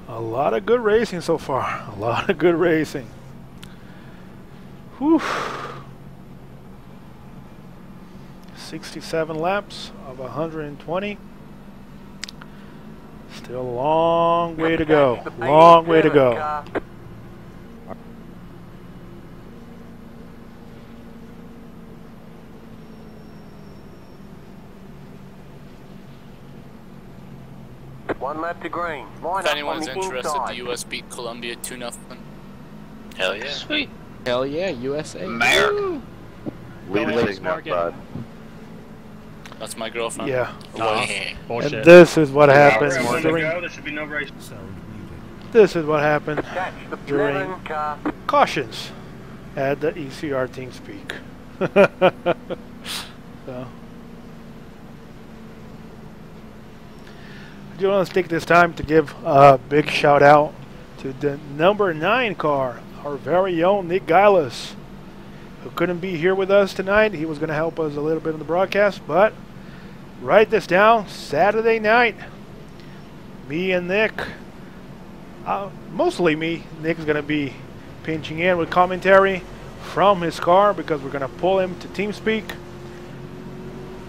A lot of good racing so far. A lot of good racing. Whew. 67 laps of 120. Still a long way to go. Long way to go. One lap to green. Line If up on anyone's the interested, inside. the US beat Colombia 2-0. Hell yeah. Sweet. Hell yeah, USA. America. Leading outside. That's my girlfriend. Yeah. Bullshit. And this is what happens There during. there should be no race. This is what happened Attach the during 11 car. cautions at the ECR team speak. So. I do want to take this time to give a big shout out to the number 9 car, our very own Nick Geilis, who couldn't be here with us tonight. He was going to help us a little bit in the broadcast, but write this down, Saturday night, me and Nick, mostly me, Nick's going to be pinching in with commentary from his car because we're going to pull him to TeamSpeak.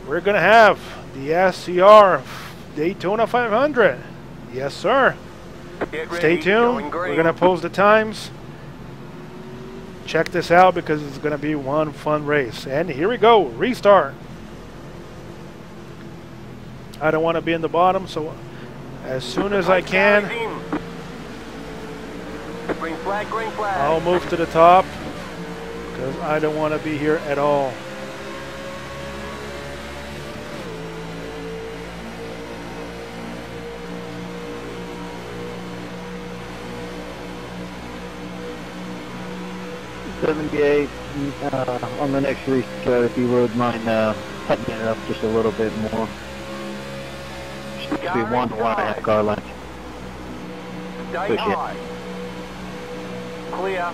We're going to have the SCR Daytona 500. Yes, sir. Stay tuned. We're going to post the times. Check this out because it's going to be one fun race. And here we go. Restart. I don't want to be in the bottom, so as soon as I can. Green flag, green flag. I'll move to the top because I don't want to be here at all. '78 on the next restart, if you would mind tightening it up just a little bit more. Should be 1 to 1.5 car length. Stay high. Clear.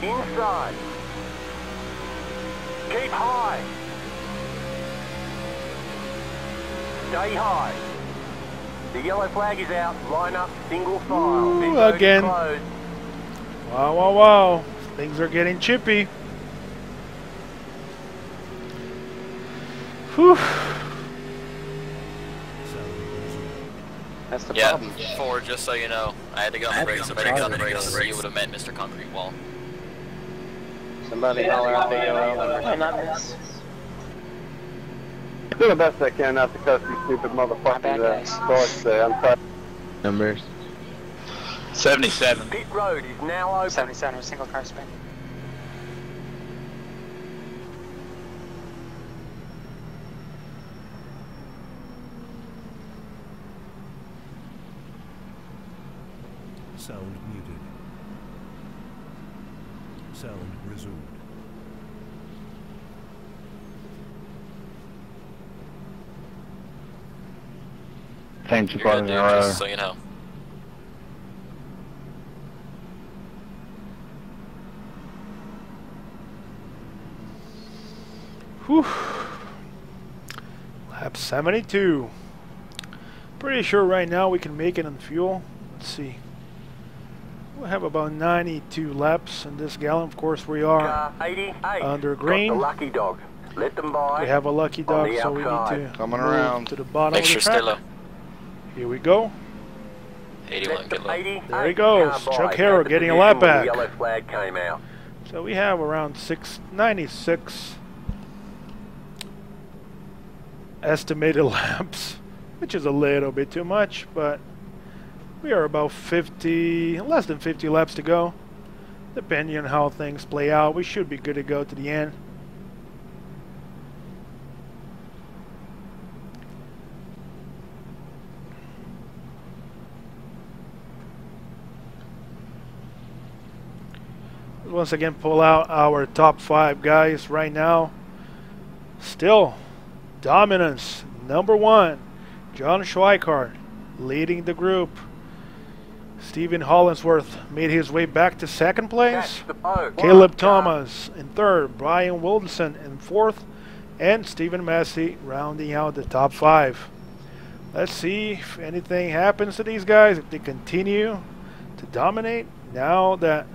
Inside. Keep high. Stay high. The yellow flag is out. Line up, single file. Ooh, again. Wow, wow, wow. Things are getting chippy. Whew. That's the yeah, problem. Ford, just so you know, I had to get on the brakes. If I didn't get on the brakes, you would have met Mr. Concrete Wall. Somebody holler out the AOL number. Not this. Do the best I can not to cuss these stupid motherfuckers cars today. I'm tired. Numbers. 77. Pit road is now open. 77, a single car spin. Sound muted. Sound resumed. Thanks You're for good, dude, just so you know. Whew. Lap 72. Pretty sure right now we can make it on fuel. Let's see. We'll have about 92 laps in this gallon. Of course, we are 88. under green. Got the lucky dog. Let them by. We have a lucky dog, so we need to coming move around to the bottom Make of sure the stay track. low. Here we go. 81, get low. There he goes. Chuck Harrow getting a lap back. The yellow flag came out. So we have around 696 estimated laps, which is a little bit too much, but we are about 50, less than 50 laps to go. Depending on how things play out, we should be good to go to the end. Once again, pull out our top 5 guys right now. Still dominance, number 1, John Schweikart leading the group. Stephen Hollingsworth made his way back to 2nd place. Caleb Thomas in 3rd, Brian Wilson in 4th, and Stephen Massey rounding out the top 5. Let's see if anything happens to these guys, if they continue to dominate. Now that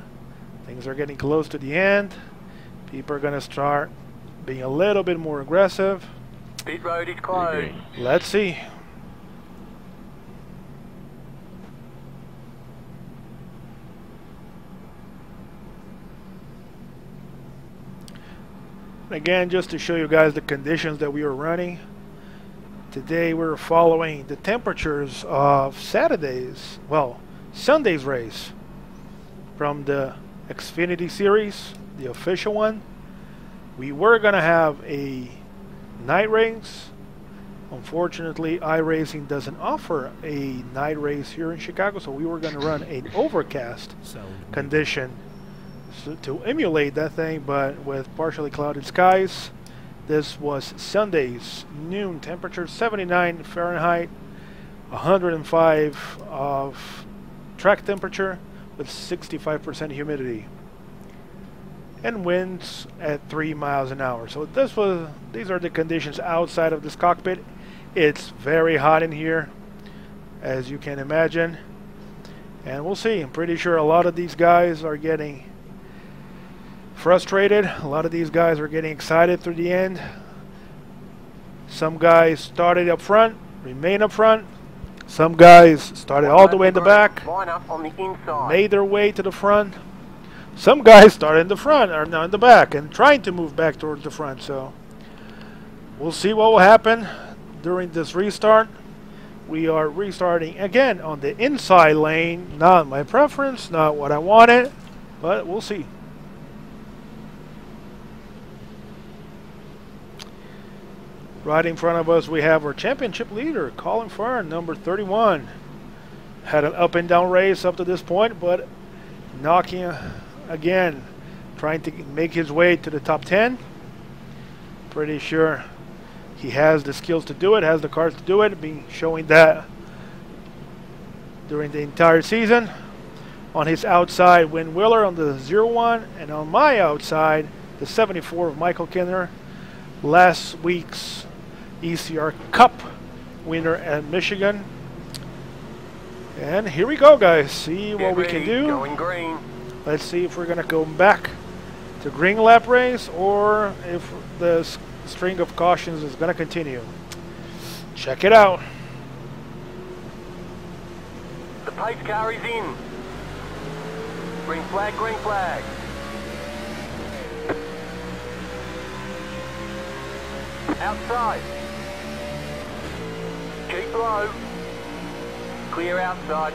things are getting close to the end, people are going to start being a little bit more aggressive. Pit road is closed. Let's see. Again, just to show you guys the conditions that we are running. Today we're following the temperatures of Sunday's race from the Xfinity series, the official one. We were gonna have a night race. Unfortunately, iRacing doesn't offer a night race here in Chicago, so we were gonna run an overcast condition to emulate that thing, but with partially clouded skies This was Sunday's noon temperature, 79 Fahrenheit, 105 of track temperature with 65% humidity, and winds at 3 miles an hour. So these are the conditions outside of this cockpit. It's very hot in here, as you can imagine, and we'll see. I'm pretty sure a lot of these guys are getting frustrated. A lot of these guys are getting excited through the end. Some guys started up front, remain up front. Some guys started all the way in the back, made their way to the front. Some guys started in the front, or no, in the back, and trying to move back towards the front. So we'll see what will happen during this restart. We are restarting again on the inside lane. Not my preference, not what I wanted, but we'll see. Right in front of us, we have our championship leader, Colin Farn, number 31. Had an up and down race up to this point, but knocking again, trying to make his way to the top 10. Pretty sure he has the skills to do it, has the cars to do it, been showing that during the entire season. On his outside, Win Wheeler on the 01, and on my outside, the 74 of Michael Kinner, last week's ECR Cup winner at Michigan. And here we go, guys. See what we can do. Going green. Let's see if we're going to go back to green lap race or if the string of cautions is going to continue. Check it out. The pace car is in. Green flag, green flag. Outside. Keep low. Clear outside.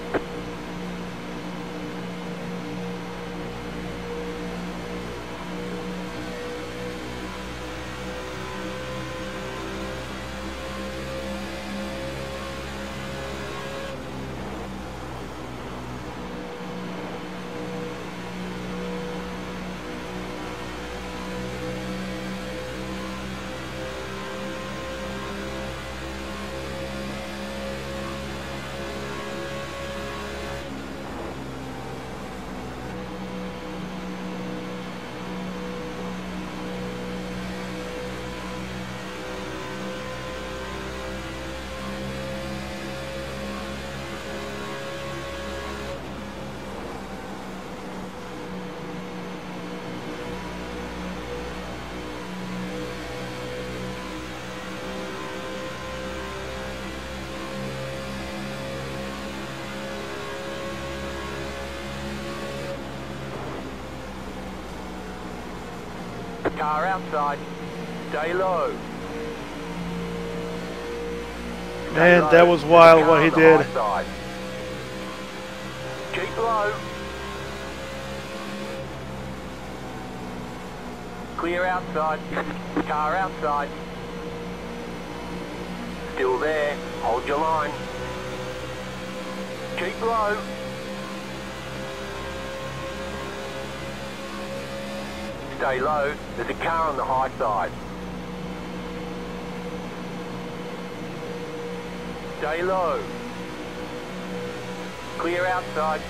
Car outside. Stay low. Man, that was wild what he did. Keep low. Clear outside. Car outside. Still there. Hold your line. Keep low. Stay low. There's a car on the high side. Stay low. Clear outside.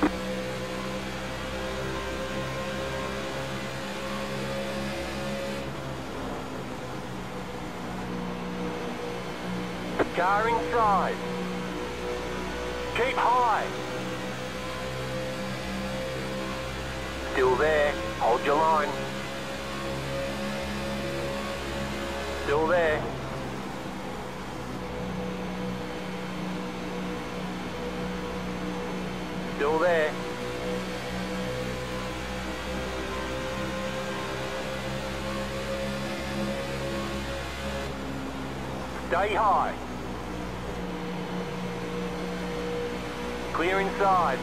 Car inside. Keep high. Still there. Hold your line. Still there. Still there. Stay high. Clear inside.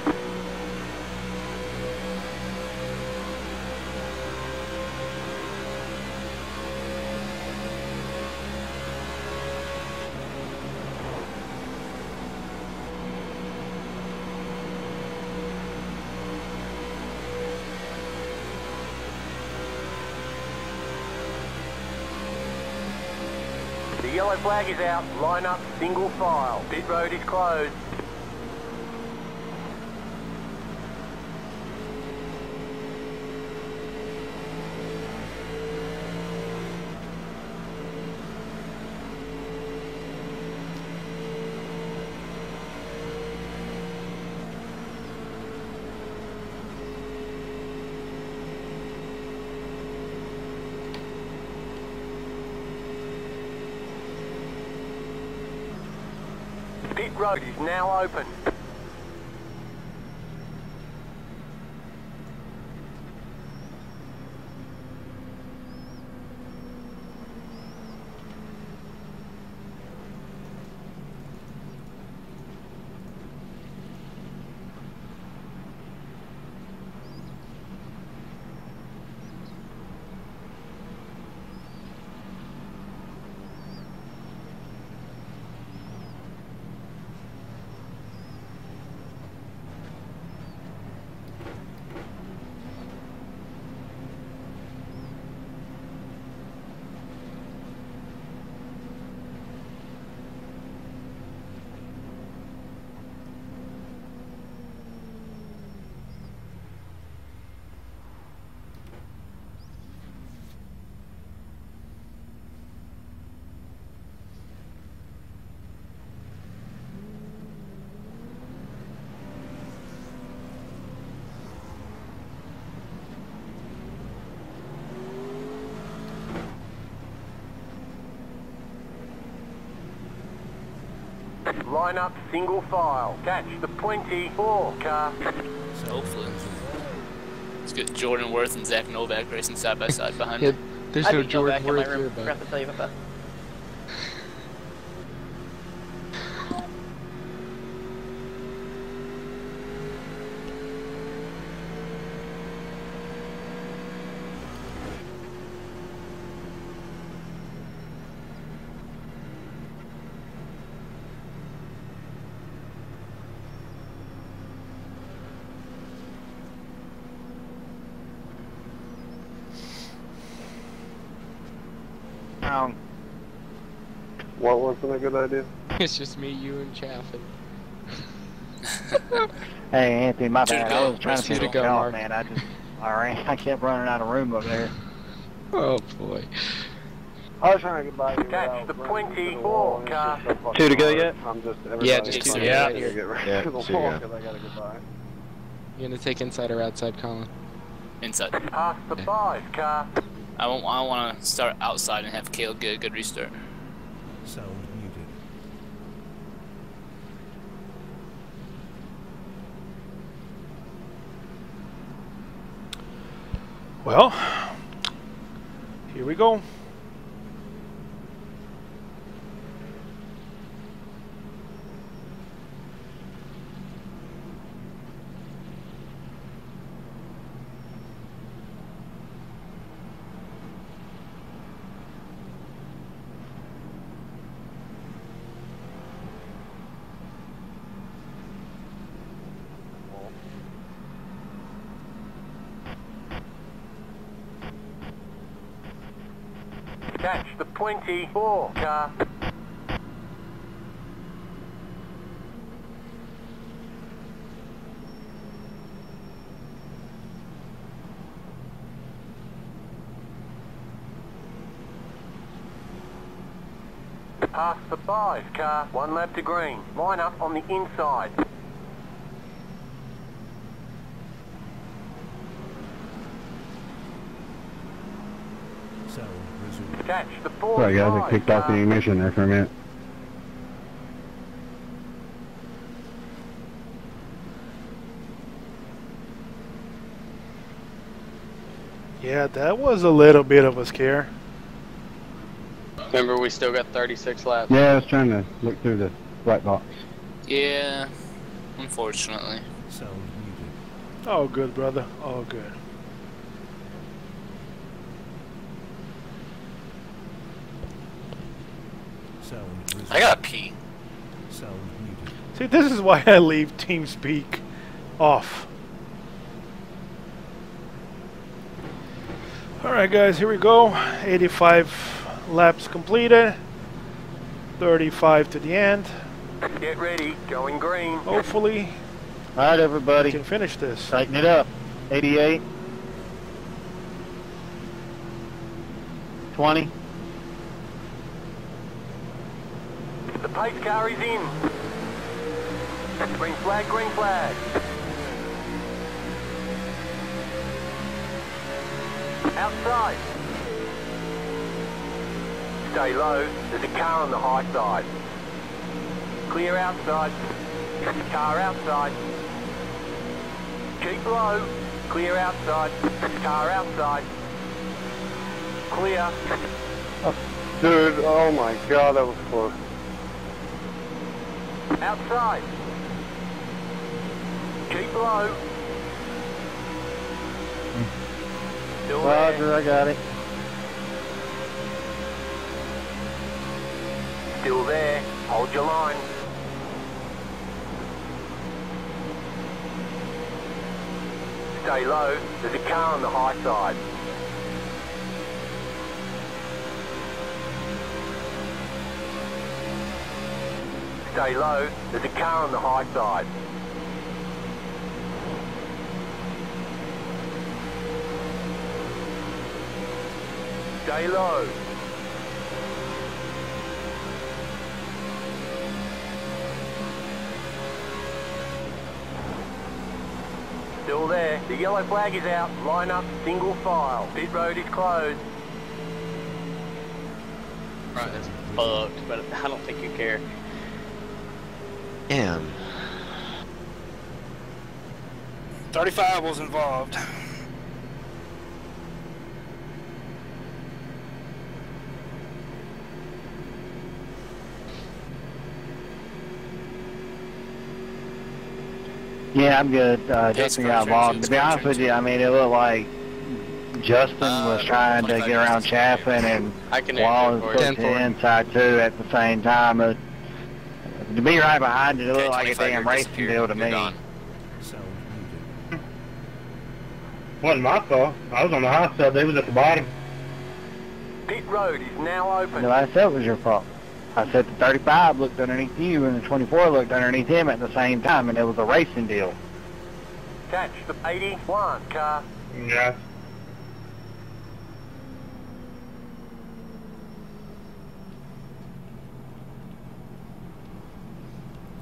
The yellow flag is out. Line up, single file. Pit road is closed. Pit road is now open. Line up, single file. Catch the 24 car. Hopefully. Let's get Jordan Worth and Zach Novak racing side by side behind Yeah, me. there's no Jordan Worth here, but... Forgot to tell you about that. What wasn't a good idea? It's just me, you, and Chaffin. Hey, Anthony, my bad. I was trying to Shoot figure it, go, it out, Mark. man. I kept running out of room up there. Oh boy. I was trying to get by you. Catch the 24 car. Two to go yet? I'm just Yeah, just two. Yeah, Yeah. get right Yeah, to the two to wall go. because I gotta get by. You gonna take inside or outside, Colin? Inside. Past the 5 car. I want to start outside and have Kale get a good restart. Sound muted. Well, here we go. Catch the 24 car. Past the 5 car. 1 lap to green. Line up on the inside. Sound resumed. Catch the 4 Sorry guys, I kicked off the ignition there for a minute. Yeah, that was a little bit of a scare. Remember, we still got 36 laps. Yeah, I was trying to look through the white box. Yeah, unfortunately. Sound muted. Oh, good, brother. Oh, good. Sound resumed. I gotta pee. Sound muted. See, this is why I leave TeamSpeak off. Alright guys, here we go. 85 laps completed. 35 to the end. Get ready, going green. Hopefully, All right, we everybody. can finish this. Tighten it up. 88. 20. The pace car is in. Green flag, green flag. Outside. Stay low, there's a car on the high side. Clear outside. Car outside. Keep low. Clear outside. Car outside. Clear. Dude, oh my god, that was close. Outside. Keep low. Still Roger, there. I got it. Still there. Hold your line. Stay low. There's a car on the high side. Stay low. There's a car on the high side. Stay low. Still there. The yellow flag is out. Line up, single file. Pit road is closed. Right, it's fucked, but I don't think you care. Damn. 35 was involved. Yeah, I'm good. Justin got involved. To be honest with you, I mean, it looked like Justin was trying to get around Chaffin, and Wallace was pushing the inside too at the same time. To be right behind you, it looked like a damn racing deal to me. Wasn't my fault. I was on the high side. They was at the bottom. Pit road is now open. No, I said it was your fault. I said the 35 looked underneath you and the 24 looked underneath him at the same time, and it was a racing deal. Catch the 81 car. Yeah.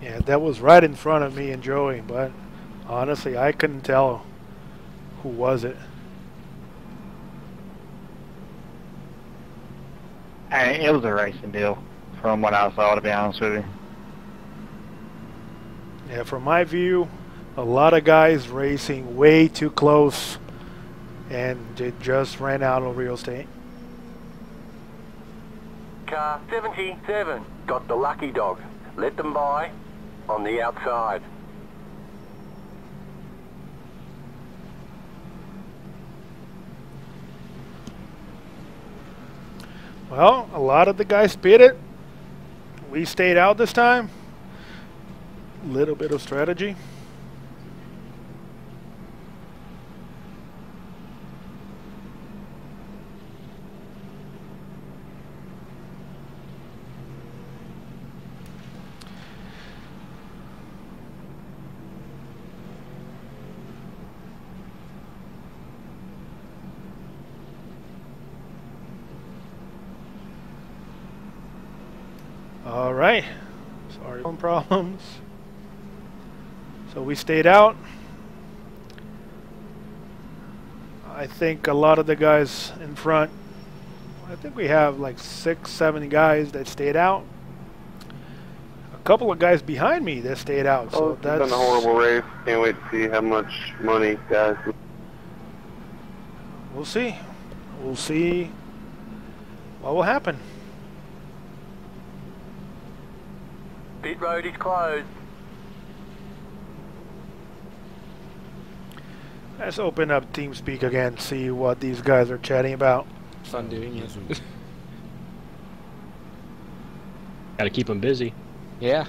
Yeah, that was right in front of me and Joey, but honestly, I couldn't tell who was it. It was a racing deal, from what I saw, to be honest with you. Yeah, from my view, a lot of guys racing way too close, and it just ran out of real estate. Car 77 got the lucky dog. Let them by on the outside. Well, a lot of the guys pitted. We stayed out this time. Little bit of strategy. All right. Sorry, phone problems. So we stayed out. I think a lot of the guys in front, I think we have like 6, 7 guys that stayed out. A couple of guys behind me that stayed out. So It's that's been a horrible race. Can't wait to see how much money guys. We'll see. We'll see what will happen. Pit road is closed. Let's open up TeamSpeak again, see what these guys are chatting about. Fun doing it. Gotta keep them busy. Yeah.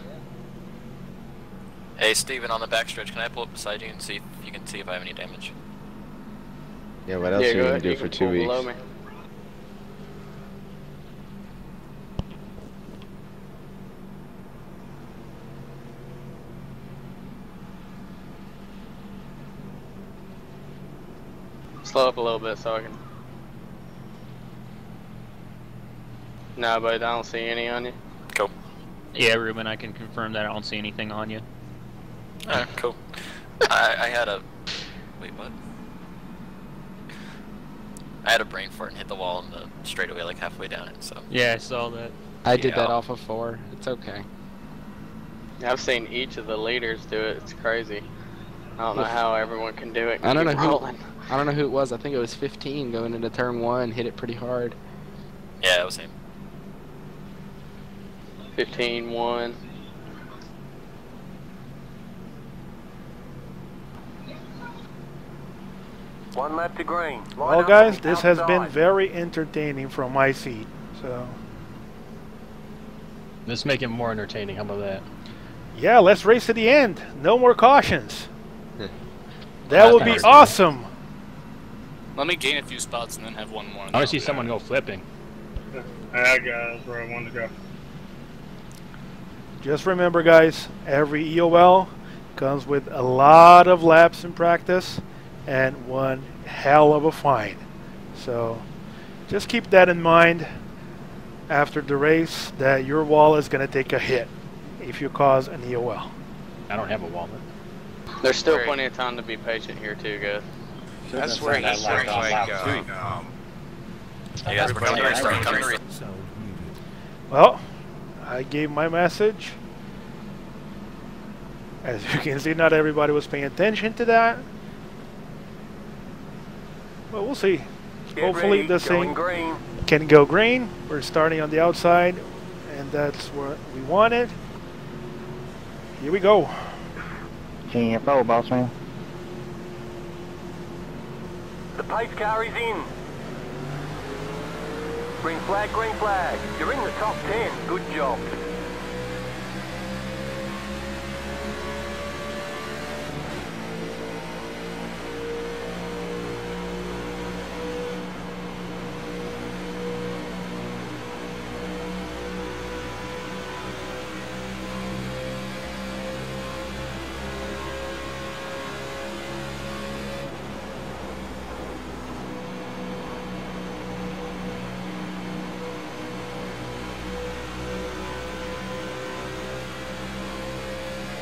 Hey, Steven, on the backstretch, can I pull up beside you and see if you can see if I have any damage? Yeah, what else are you going to do for 2 weeks? slow up a little bit so I can. No, but I don't see any on you. Cool. Yeah, Ruben, I can confirm that I don't see anything on you. Alright, cool. I had a... Wait, what? I had a brain fart and hit the wall in the straightaway like halfway down it, so... Yeah, I saw that. I did that off of 4. It's okay. I've seen each of the leaders do it. It's crazy. I don't know how everyone can do it. I don't know Keep who. rolling. I don't know who it was. I think it was 15 going into turn 1. Hit it pretty hard. Yeah, it was him. 15-1. One lap to green. Well, guys, this has been very entertaining from my seat. So, let's make it more entertaining. How about that? yeah, let's race to the end. No more cautions. That would be awesome. Let me gain a few spots and then have one more. I want to see someone go flipping. I got that's where I wanted to go. Just remember, guys, every EOL comes with a lot of laps in practice and one hell of a fine. So just keep that in mind after the race, that your wall is going to take a hit if you cause an EOL. I don't have a wallet. There's still plenty of time to be patient here too, guys. That's where he's like, Hey guys, we're coming to race. We're coming to race. Well, I gave my message. As you can see, not everybody was paying attention to that. But we'll see. Hopefully this thing can go green. We're starting on the outside, and that's what we wanted. Here we go. GFO, boss man. The pace car is in. Green flag, green flag. You're in the top 10. Good job.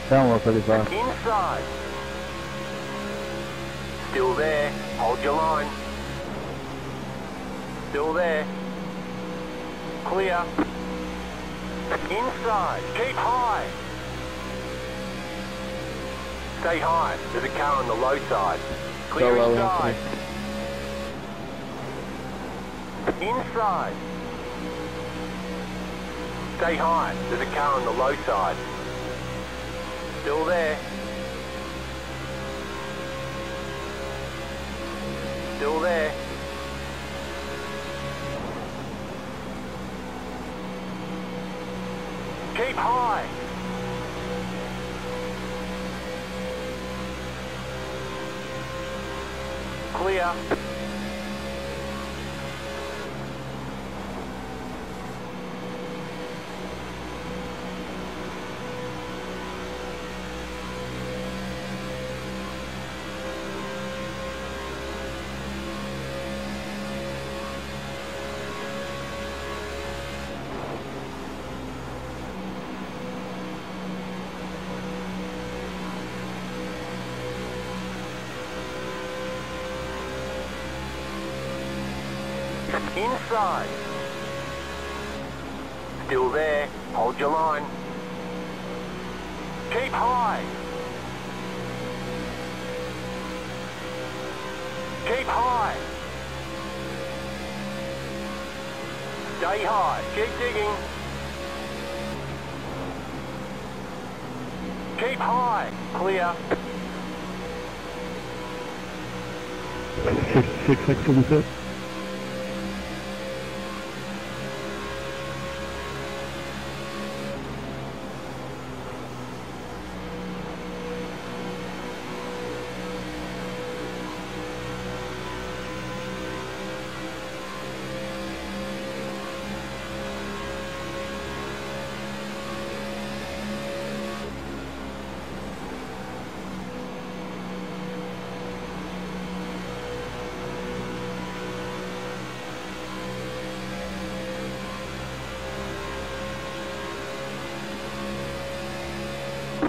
Don't look pretty far. Inside. Still there. Hold your line. Still there. Clear. Inside. Keep high. Stay high. There's a car on the low side. Clear Go low, inside. Inside. Stay high. There's a car on the low side. Still there. Still there. Keep high. Clear. Inside. Still there. Hold your line. Keep high. Keep high. Stay high. Keep digging. Keep high. Clear. 676.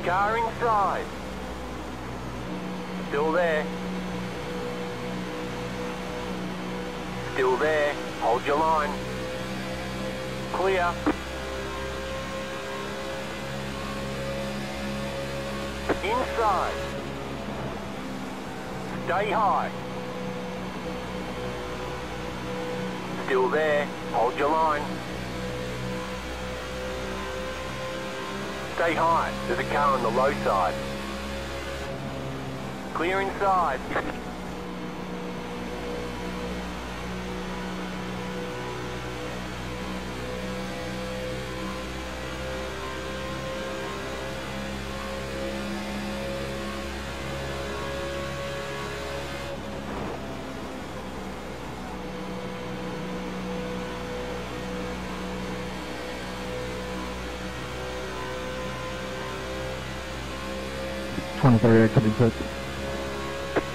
Car inside. Still there. Still there. Hold your line. Clear. Inside. Stay high. Still there. Hold your line. Stay high. There's a car on the low side. Clear inside. Coming put.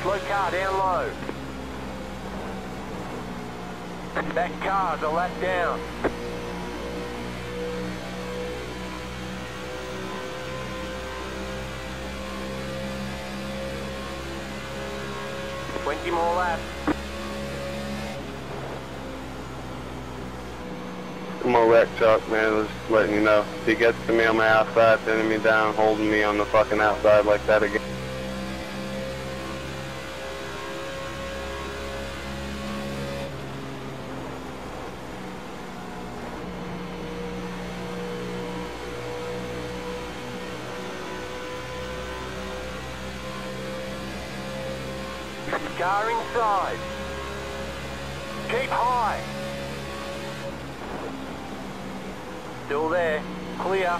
Slow car down low. That car's a lap down. Twenty more laps. I'm a wreck truck, man. Just letting you know. If he gets to me on my outside, sending me down, holding me on the fucking outside like that again. Car inside. Keep high. Still there. Clear.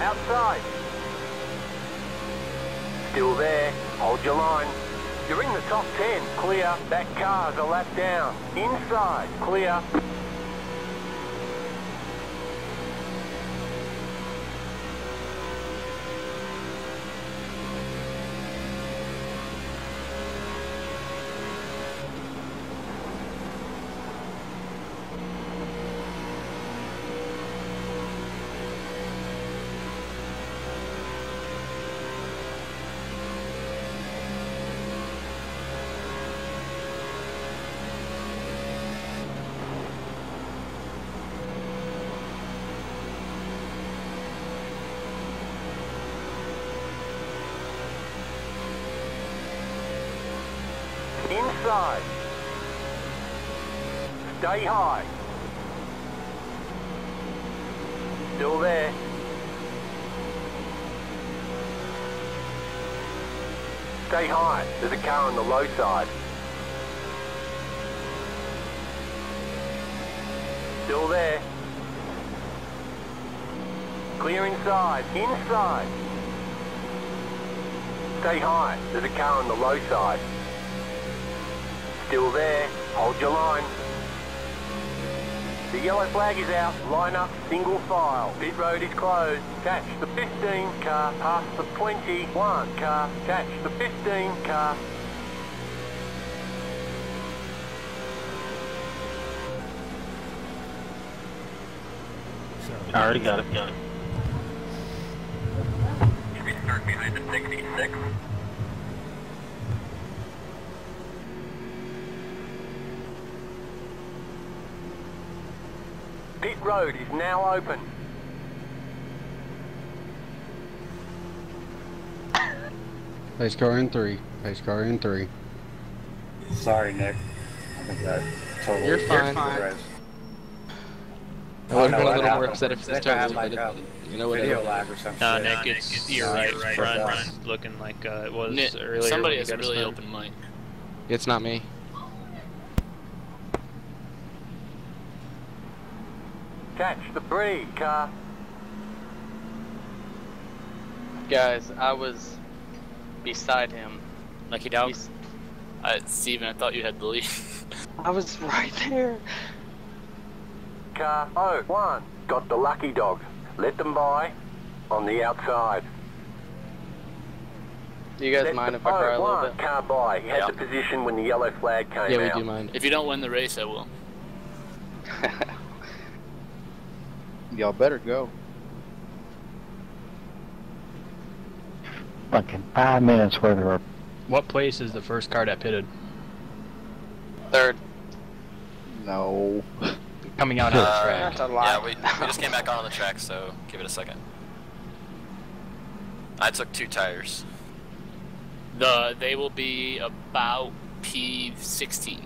Outside. Still there. Hold your line. You're in the top 10. Clear. That car's a lap down. Inside. Clear. Inside. Stay high. Still there. Stay high. There's a car on the low side. Still there. Clear inside. Inside. Stay high. There's a car on the low side. Still there. Hold your line. The yellow flag is out. Line up, single file. Pit road is closed. Catch the 15 car past the 21 car. Catch the 15 car. I already got it. Should we start behind the 66? Pit road is now open. Pace car in 3. Pace car in 3. Sorry, Nick. You're fine. I would have been a little more upset if this totally like you know, whatever. video lag or something. Nick, it's your right front looking like it was Nick, earlier. somebody has a really open mic. It's not me. Catch the 3 car. Guys, I was beside him. Lucky dog. Steven, I thought you had the lead. I was right there. Car 01 got the lucky dog. Let them by on the outside. Do you guys mind if I cry a little bit? Car by. He had the position when the yellow flag came out. Yeah, we do mind. If you don't win the race, I will. Y'all better go. Fucking 5 minutes worth of. What place is the first car that pitted? Third. No. Coming out of the track. That's a lie. Yeah, we just came back on the track, so give it a second. I took 2 tires. They will be about P16.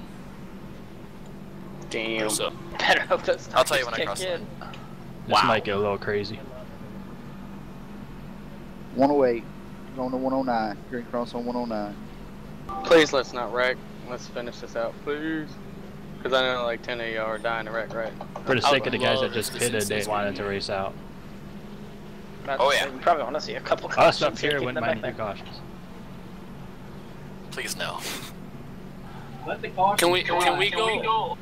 Damn. So. Better hope those I'll tell you when I kick cross in. This might get a little crazy. 108. Going to 109. Green cross on 109. Please let's not wreck. Let's finish this out, please. Because I know like 10 of y'all are dying to wreck, right? For the sake of the guys that just pitted, they wanted to race out. Oh yeah. We probably want to see a couple Us up here wouldn't mind the precautions. Please no. Let the caution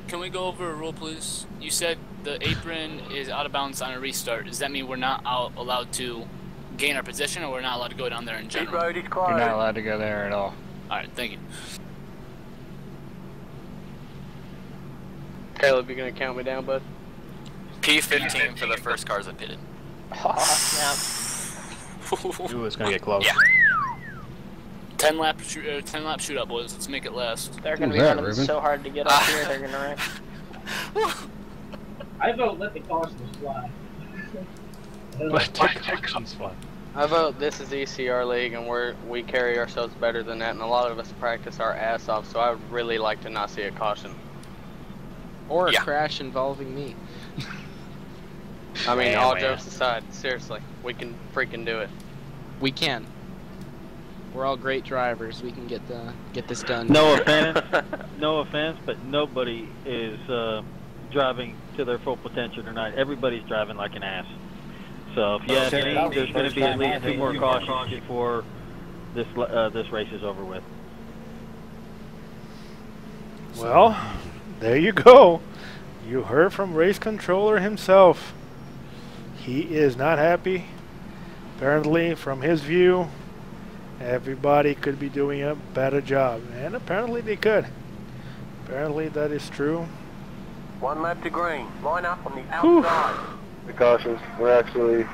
Can we go over a rule, please? You said the apron is out of bounds on a restart. Does that mean we're not allowed to gain our position, or we're not allowed to go down there in general? Road is closed. You're not allowed to go there at all. Alright, thank you. Caleb, you gonna count me down, bud? P15 for the first cars that pitted. Oh, snap. Ooh, it's gonna get close. Yeah. 10 lap shootout, boys. Let's make it last. They're gonna be running so hard to get up here, they're gonna wreck. I vote let the cautions fly. Let the cautions fly. I vote this is ECR League and we carry ourselves better than that, and a lot of us practice our ass off, so I would really like to not see a caution. Or a crash involving me. I mean, all jokes aside, seriously, we can freaking do it. We can. We're all great drivers. We can get this done. No offense, but nobody is driving to their full potential tonight. Everybody's driving like an ass. So if you ask me, there's going to be at least 2 more cautions before this race is over with. Well, there you go. You heard from race controller himself. He is not happy. Apparently, from his view, everybody could be doing a better job. And apparently they could. Apparently that is true. 1 lap to green. Line up on the outside. Precautions. We're actually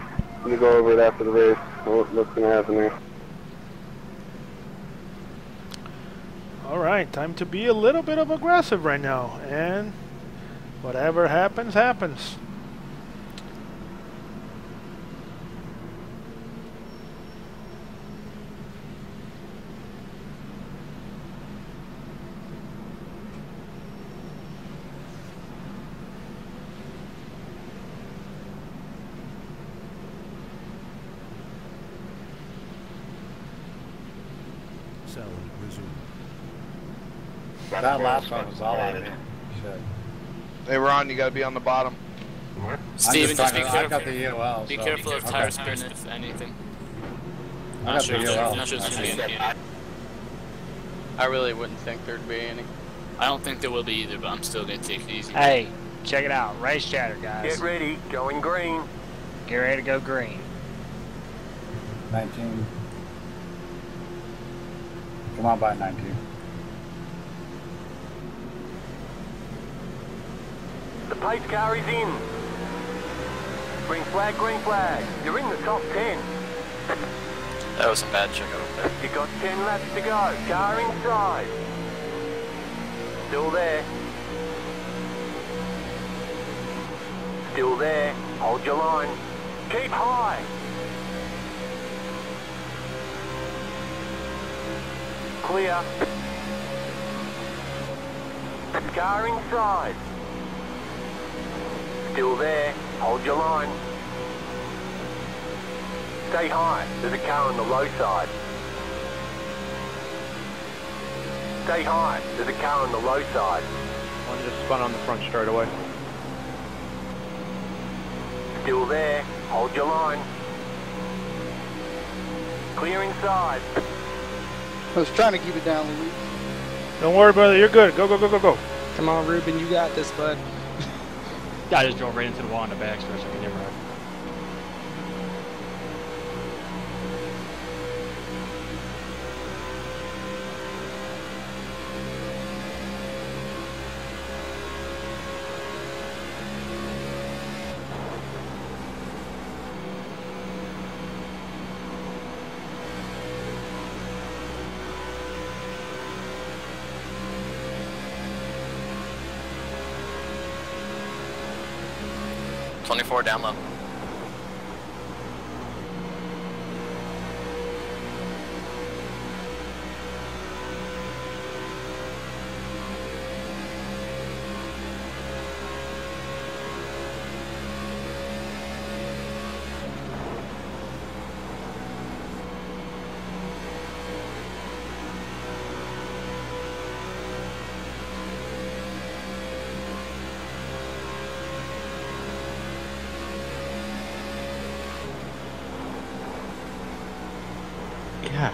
going to go over it after the race. What's going to happen here. Alright, time to be a little bit of aggressive right now. And whatever happens, happens. That last one was all on me. Hey Ron, you gotta be on the bottom. Steven, just be I careful. got the EOL. Be careful of tire spin if anything. I got the EOL. Not sure if there's any. I really wouldn't think there'd be any. I don't think there will be either, but I'm still going to take it easy. Hey, check it out. Race chatter, guys. Get ready. Going green. Get ready to go green. 19. Come on by 19. The pace car is in. Green flag, green flag. You're in the top 10. That was a bad check over there. You've got 10 laps to go. Car inside. Still there. Still there. Hold your line. Keep high. Clear. Car inside. Still there. Hold your line. Stay high. There's a car on the low side. Stay high. There's a car on the low side. One just spun on the front straight away. Still there. Hold your line. Clear inside. I was trying to keep it down, Louis. Don't worry, brother. You're good. Go, go, go, go, go. Come on, Ruben, you got this, bud. Guy just drove right into the wall in the back stretch. I can never have. Down low. Yeah.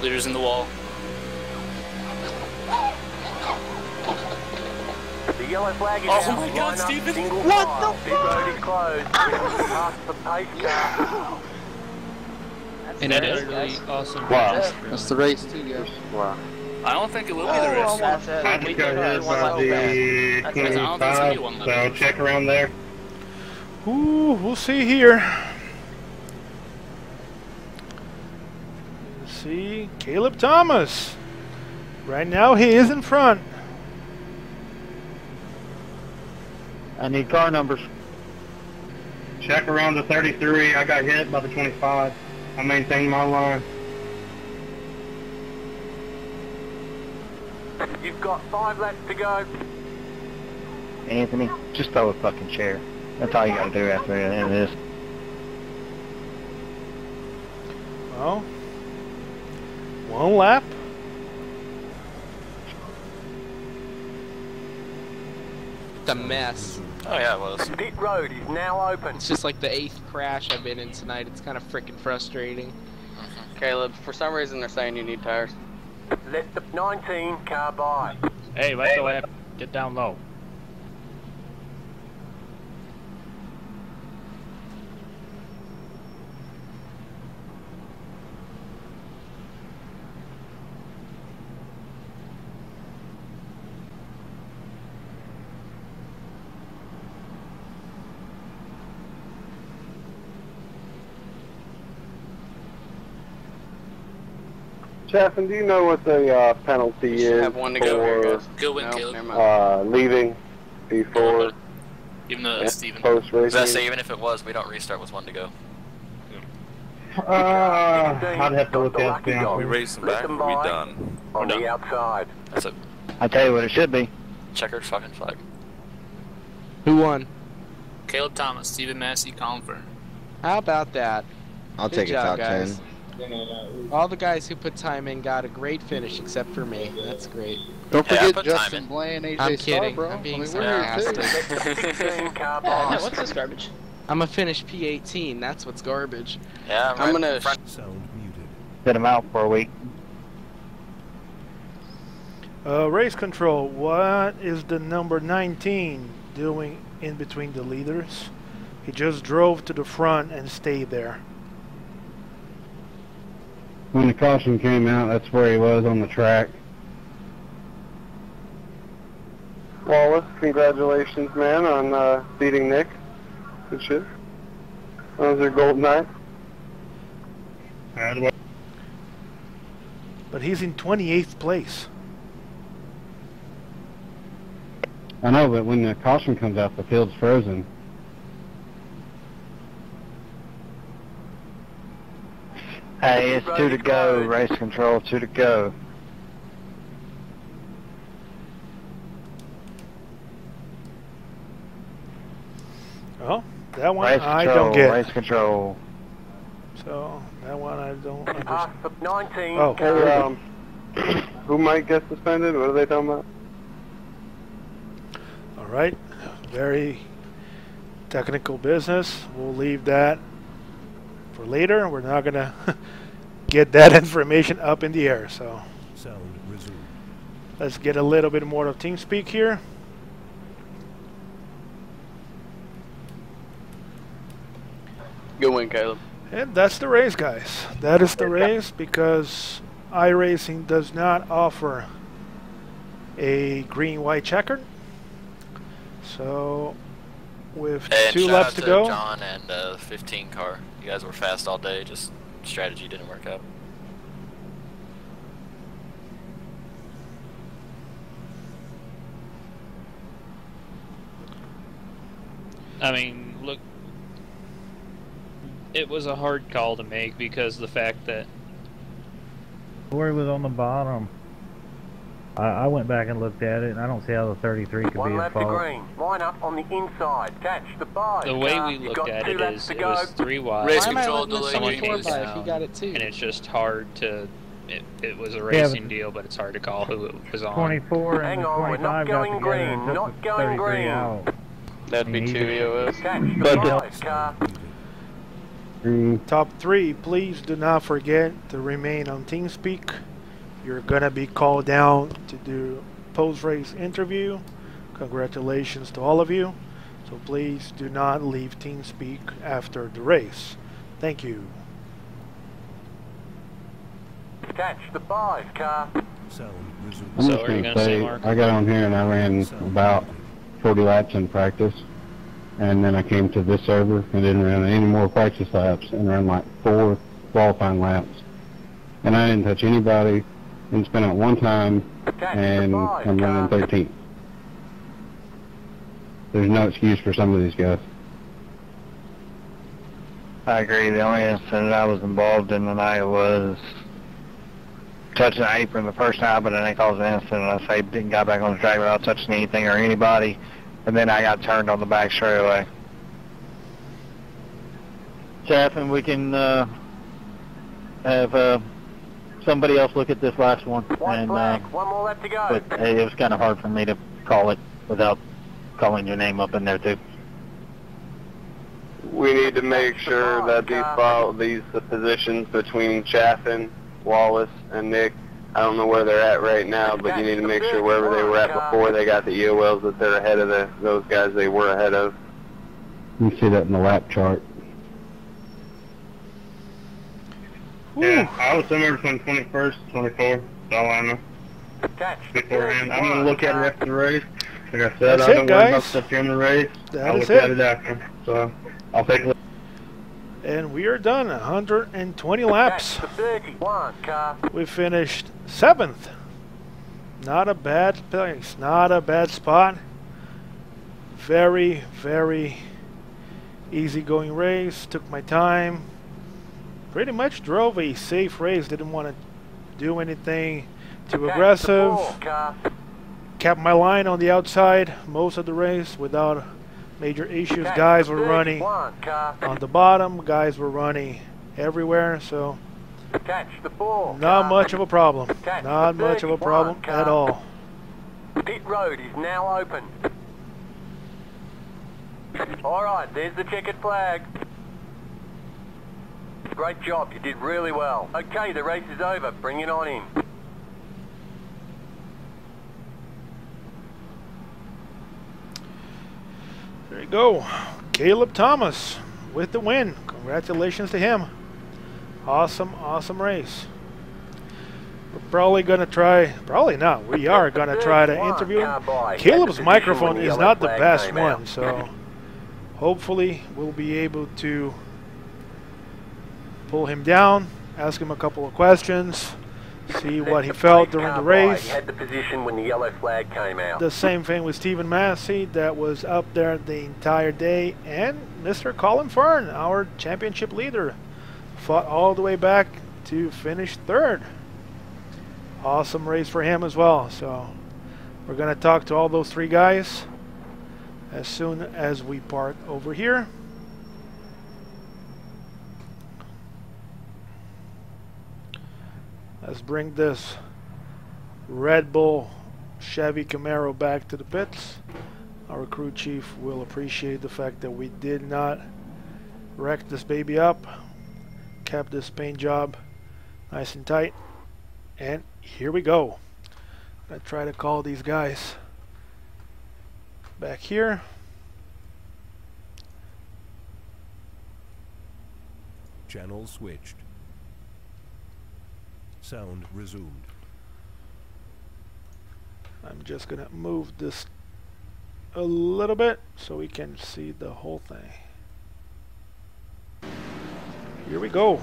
Leaders in the wall. The yellow flag is Oh out. my God, Line up, Stephen. single What file. the Pit road is closed. Past the pace car. And that is really awesome. Wow. That's the race too, guys. Wow. I don't think it will be the rest. I just got hit by the 25, so check around there. Ooh, we'll see here. See, Caleb Thomas. Right now he is in front. I need car numbers. Check around the 33. I got hit by the 25. I maintained my line. You've got 5 laps to go. Anthony, just throw a fucking chair. That's all you gotta do after the end of this. Well, one lap. It's a mess. Oh yeah, it was. Pit road is now open. It's just like the 8th crash I've been in tonight. It's kind of freaking frustrating. Caleb, for some reason they're saying you need tires. Let the 19 car by. Hey, let the lap get down low. Chaffin, do you know what the penalty You should is have one to go here, guys. Good win, No, Caleb. never mind. leaving before Even though that's Steven. post As I racing? say, even if it was, we don't restart with 1 to go. I'd have to look at Dog. the racing back. Are we done? On the outside. That's it. I tell you what it should be. Checkered fucking flag. Who won? Caleb Thomas, Stephen Massey, Colin Fern. How about that? I'll Good take a job, top guys. 10. All the guys who put time in got a great finish except for me. That's great. Don't Yeah, I forget put time Justin in. Blaine, AJ I'm Starr, kidding. bro. I'm being I mean, we're here too. sarcastic. 16 car No, by. what's this garbage? I'm a finished P18. That's what's garbage. Yeah, I'm gonna. Sound muted. Sit them out for a week. Race control. What is the number 19 doing in between the leaders? He just drove to the front and stayed there. When the caution came out, that's where he was on the track. Wallace, congratulations, man, on beating Nick. Good shit. That was your gold night. But he's in 28th place. I know, but when the caution comes out, the field's frozen. Hey, it's 2 to go. Race control, 2 to go. Well, that one Race I control, don't get. race control. So that one I don't Pass understand. the 19 Oh, car. Hey, who might get suspended? What are they talking about? all right. Very technical business. We'll leave that for later. We're not gonna get that information up in the air. So Sound resumed. let's get a little bit more of TeamSpeak here. Good win, Caleb. And that's the race, guys. That is the race because iRacing does not offer a green-white checkered. So with And 2 shout laps out to to go. John and 15 car. You guys were fast all day. Just strategy didn't work out. I mean, look, it was a hard call to make because of the fact that Corey was on the bottom. I went back and looked at it, and I don't see how the 33 could One be his lap to fault. green. Line up on the inside. Catch the 5 the way car. we You've looked got at 2 it laps is to it go. was 3 wide. Race control delay. Someone Someone came by if down, you got it too. and it's just hard to. It was a Yeah, racing but- deal, but it's hard to call who it was on. 24 and Hang the on, we're 25 not got going together green, and took not the going 33 green. out. That'd be He 2 needed- EOS. Catch the But 5 car. Top 3, please do not forget to remain on TeamSpeak. You're gonna be called down to do post-race interview. Congratulations to all of you. So please do not leave TeamSpeak after the race. Thank you. Catch the 5 car. Sound resumed. I'm So just are you gonna gonna say, say, Mark? I got on here and I ran about 40 laps in practice, and then I came to this server and didn't run any more practice laps and ran like 4 qualifying laps. And I didn't touch anybody, didn't spin out one time, and I'm running 13th. There's no excuse for some of these guys. I agree. The only incident I was involved in tonight was touching the apron the first time, but then they caused an incident. I say didn't got back on the track without touching anything or anybody, and then I got turned on the back straightaway. Jeff, and we can have somebody else look at this last one. White And flag. One more lap to go. but it was kind of hard for me to call it without calling your name up in there too. We need to make sure that these positions between Chaffin, Wallace, and Nick, I don't know where they're at right now, but you need to make sure wherever they were at before they got the EOLs that they're ahead of those guys they were ahead of. You can see that in the lap chart. Yeah, I was somewhere between 21st and 24th. That's all I know. Beforehand, I'm gonna look at it after the race. Like I said, That's I it, don't worry about guys. stuff during the race. That I'll is look at it. it after. So I'll take a look. And we are done. 120 laps. The 31 car. We finished 7th. Not a bad place. Not a bad spot. Very, very easygoing race. Took my time. Pretty much drove a safe race. Didn't want to do anything too aggressive. Kept my line on the outside most of the race without major issues. Guys were running on the bottom. Guys were running everywhere. So not much of a problem. Not much of a problem at all. Pit road is now open. Alright, there's the checkered flag. Great job, you did really well. Okay, the race is over. Bring it on in. There you go. Caleb Thomas with the win. Congratulations to him. Awesome, awesome race. We're probably going to try, probably not, we are going to try to interview him. Caleb's microphone is not the best one, so hopefully we'll be able to pull him down, ask him a couple of questions, see what he felt during the race. He had the position when the yellow flag came out. The same thing with Stephen Massey, that was up there the entire day, and Mr. Colin Fern, our championship leader, fought all the way back to finish third. Awesome race for him as well. So we're going to talk to all those three guys as soon as we park over here. Let's bring this Red Bull Chevy Camaro back to the pits. Our crew chief will appreciate the fact that we did not wreck this baby up. Kept this paint job nice and tight. And here we go. I'm gonna try to call these guys back here. Channel switched. Sound resumed. I'm just gonna move this a little bit so we can see the whole thing. Here we go.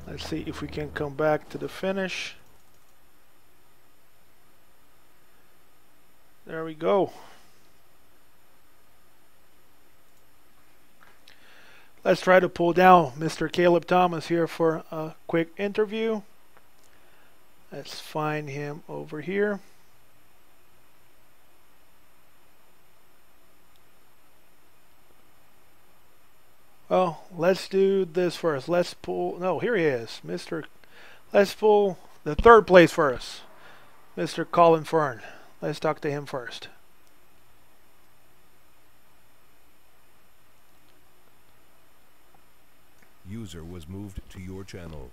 Let's see if we can come back to the finish. There we go. Let's try to pull down Mr. Caleb Thomas here for a quick interview. Let's find him over here. Well, let's do this first. Let's pull, no, here he is. Let's pull the third place first. Mr. Colin Fern. Let's talk to him first. User was moved to your channel.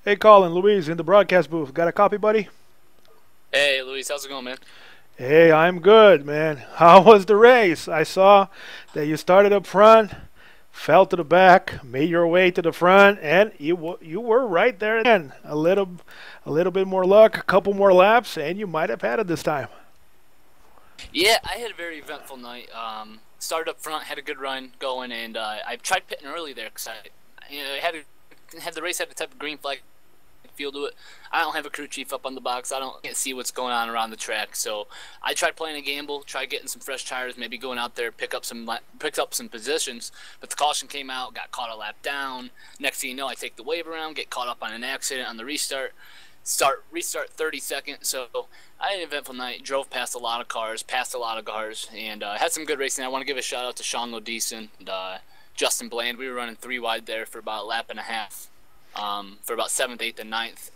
Hey Colin, Louise in the broadcast booth. Got a copy, buddy? Hey Luis, how's it going, man? Hey, I'm good, man. How was the race? I saw that you started up front, fell to the back, made your way to the front, and you were right there again. A little bit more luck, a couple more laps, and you might have had it this time. Yeah, I had a very eventful night. Started up front, had a good run going, and I tried pitting early there because had the race had the type of green flag feel to it. I don't have a crew chief up on the box. Can't see what's going on around the track, so I tried playing a gamble, tried getting some fresh tires, maybe going out there pick up some positions. But the caution came out, got caught a lap down. Next thing you know, I take the wave around, get caught up on an accident on the restart. Restart 30 seconds. So I had an eventful night. Drove past a lot of cars, and had some good racing. I want to give a shout out to Sean Lodison and Justin Bland. We were running 3 wide there for about a lap and a half. For about 7th, 8th, and 9th.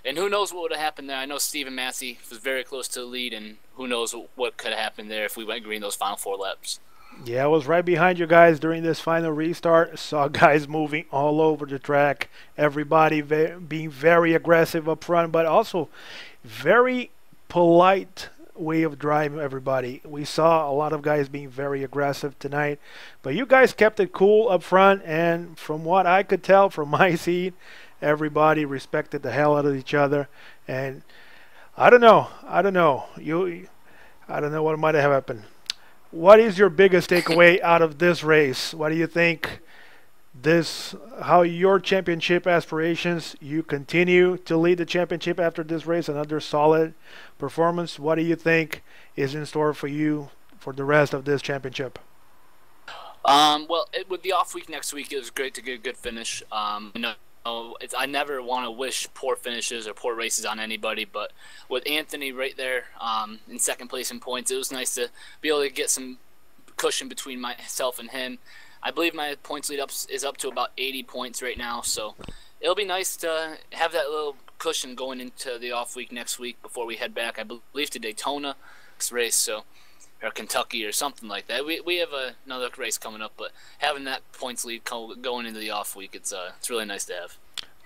And who knows what would have happened there. I know Stephen Massey was very close to the lead, and who knows what could have happened there if we went green those final 4 laps. Yeah, I was right behind you guys during this final restart. Saw guys moving all over the track. Everybody being very aggressive up front, but also very polite way of driving everybody. We saw a lot of guys being very aggressive tonight, but you guys kept it cool up front, and from what I could tell from my seat, everybody respected the hell out of each other. And I don't know what might have happened. What is your biggest takeaway out of this race? What do you think how your championship aspirations, you continue to lead the championship after this race, another solid performance? What do you think is in store for you for the rest of this championship? Well, with the off week next week, it was great to get a good finish. I never want to wish poor finishes or poor races on anybody, but with Anthony right there in second place in points, it was nice to be able to get some cushion between myself and him. I believe my points lead is up to about 80 points right now, so it'll be nice to have that little cushion going into the off week next week before we head back, I believe, to Daytona race, or Kentucky or something like that. We have another race coming up, but having that points lead going into the off week, it's really nice to have.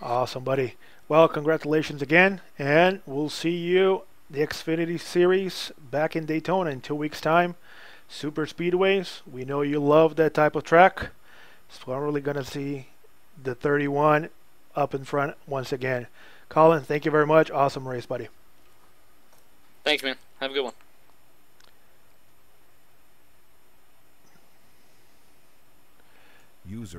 Awesome, buddy. Well, congratulations again, and we'll see you the Xfinity Series back in Daytona in 2 weeks' time. Super speedways, we know you love that type of track, so we're really going to see the 31 up in front once again. Colin, thank you very much. Awesome race, buddy. Thanks, man. Have a good one.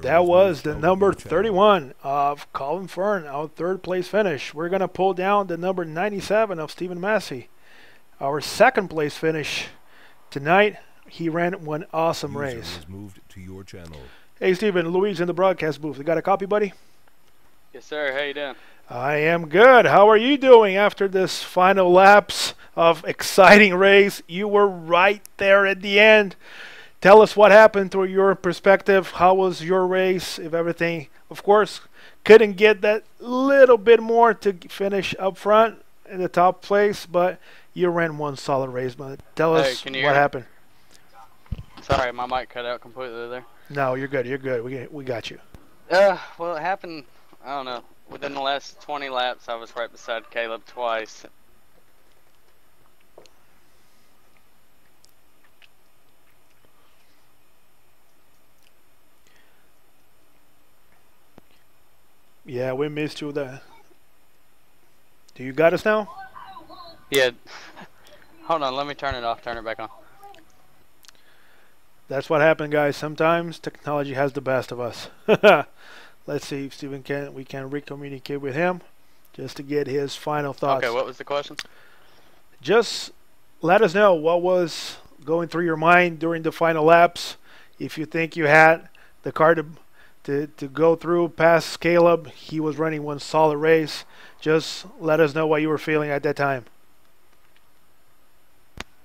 That was the number 31 of Colin Fern, our third place finish. We're going to pull down the number 97 of Stephen Massey. Our second place finish tonight. He ran one awesome race. Moved to your channel. Hey Stephen, Louise in the broadcast booth. You got a copy, buddy? Yes, sir. How you doing? I am good. How are you doing after this final laps of exciting race? You were right there at the end. Tell us what happened through your perspective. How was your race? If everything, of course, couldn't get that little bit more to finish up front in the top place, but you ran one solid race. But tell us what happened. Sorry, my mic cut out completely there. No, you're good. You're good. We got you. Well, it happened, I don't know, within the last 20 laps, I was right beside Caleb twice. Yeah, we missed you there. Do you got us now? Yeah. Hold on, let me turn it off, turn it back on. That's what happened, guys. Sometimes technology has the best of us. Let's see if Stephen we can recommunicate with him just to get his final thoughts. Okay, what was the question? Just let us know what was going through your mind during the final laps. If you think you had the car to go through past Caleb, he was running one solid race. Just let us know what you were feeling at that time.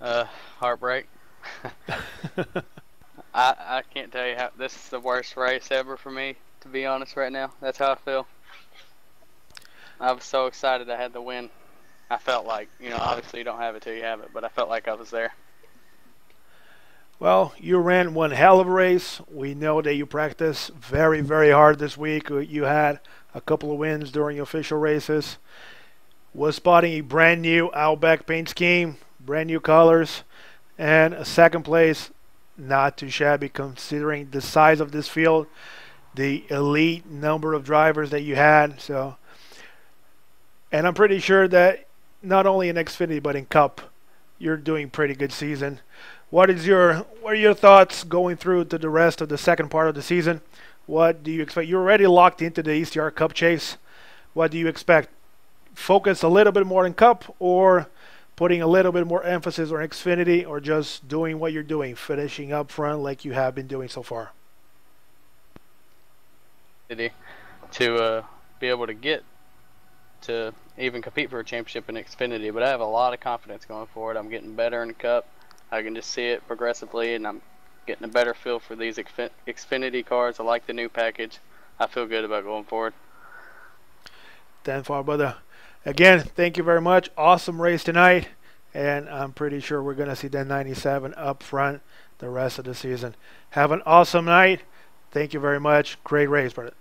Heartbreak. I can't tell you how this is the worst race ever for me, to be honest right now. That's how I feel. I was so excited I had the win. I felt like, you know, obviously you don't have it till you have it, but I felt like I was there. Well, you ran one hell of a race. We know that you practiced very, very hard this week. You had a couple of wins during your official races. Was spotting a brand new Outback paint scheme, brand new colors, and a second place. Not too shabby considering the size of this field, the elite number of drivers that you had. So, and I'm pretty sure that not only in Xfinity but in Cup, you're doing pretty good season. What are your thoughts going through to the rest of the second part of the season? What do you expect? You're already locked into the ECR Cup chase. What do you expect? Focus a little bit more in Cup, or putting a little bit more emphasis on Xfinity, or just doing what you're doing, finishing up front like you have been doing so far? To be able to get to even compete for a championship in Xfinity, but I have a lot of confidence going forward. I'm getting better in the Cup. I can just see it progressively, and I'm getting a better feel for these Xfinity cars. I like the new package. I feel good about going forward. Then, brother. Again, thank you very much. Awesome race tonight, and I'm pretty sure we're going to see that 97 up front the rest of the season. Have an awesome night. Thank you very much. Great race, brother.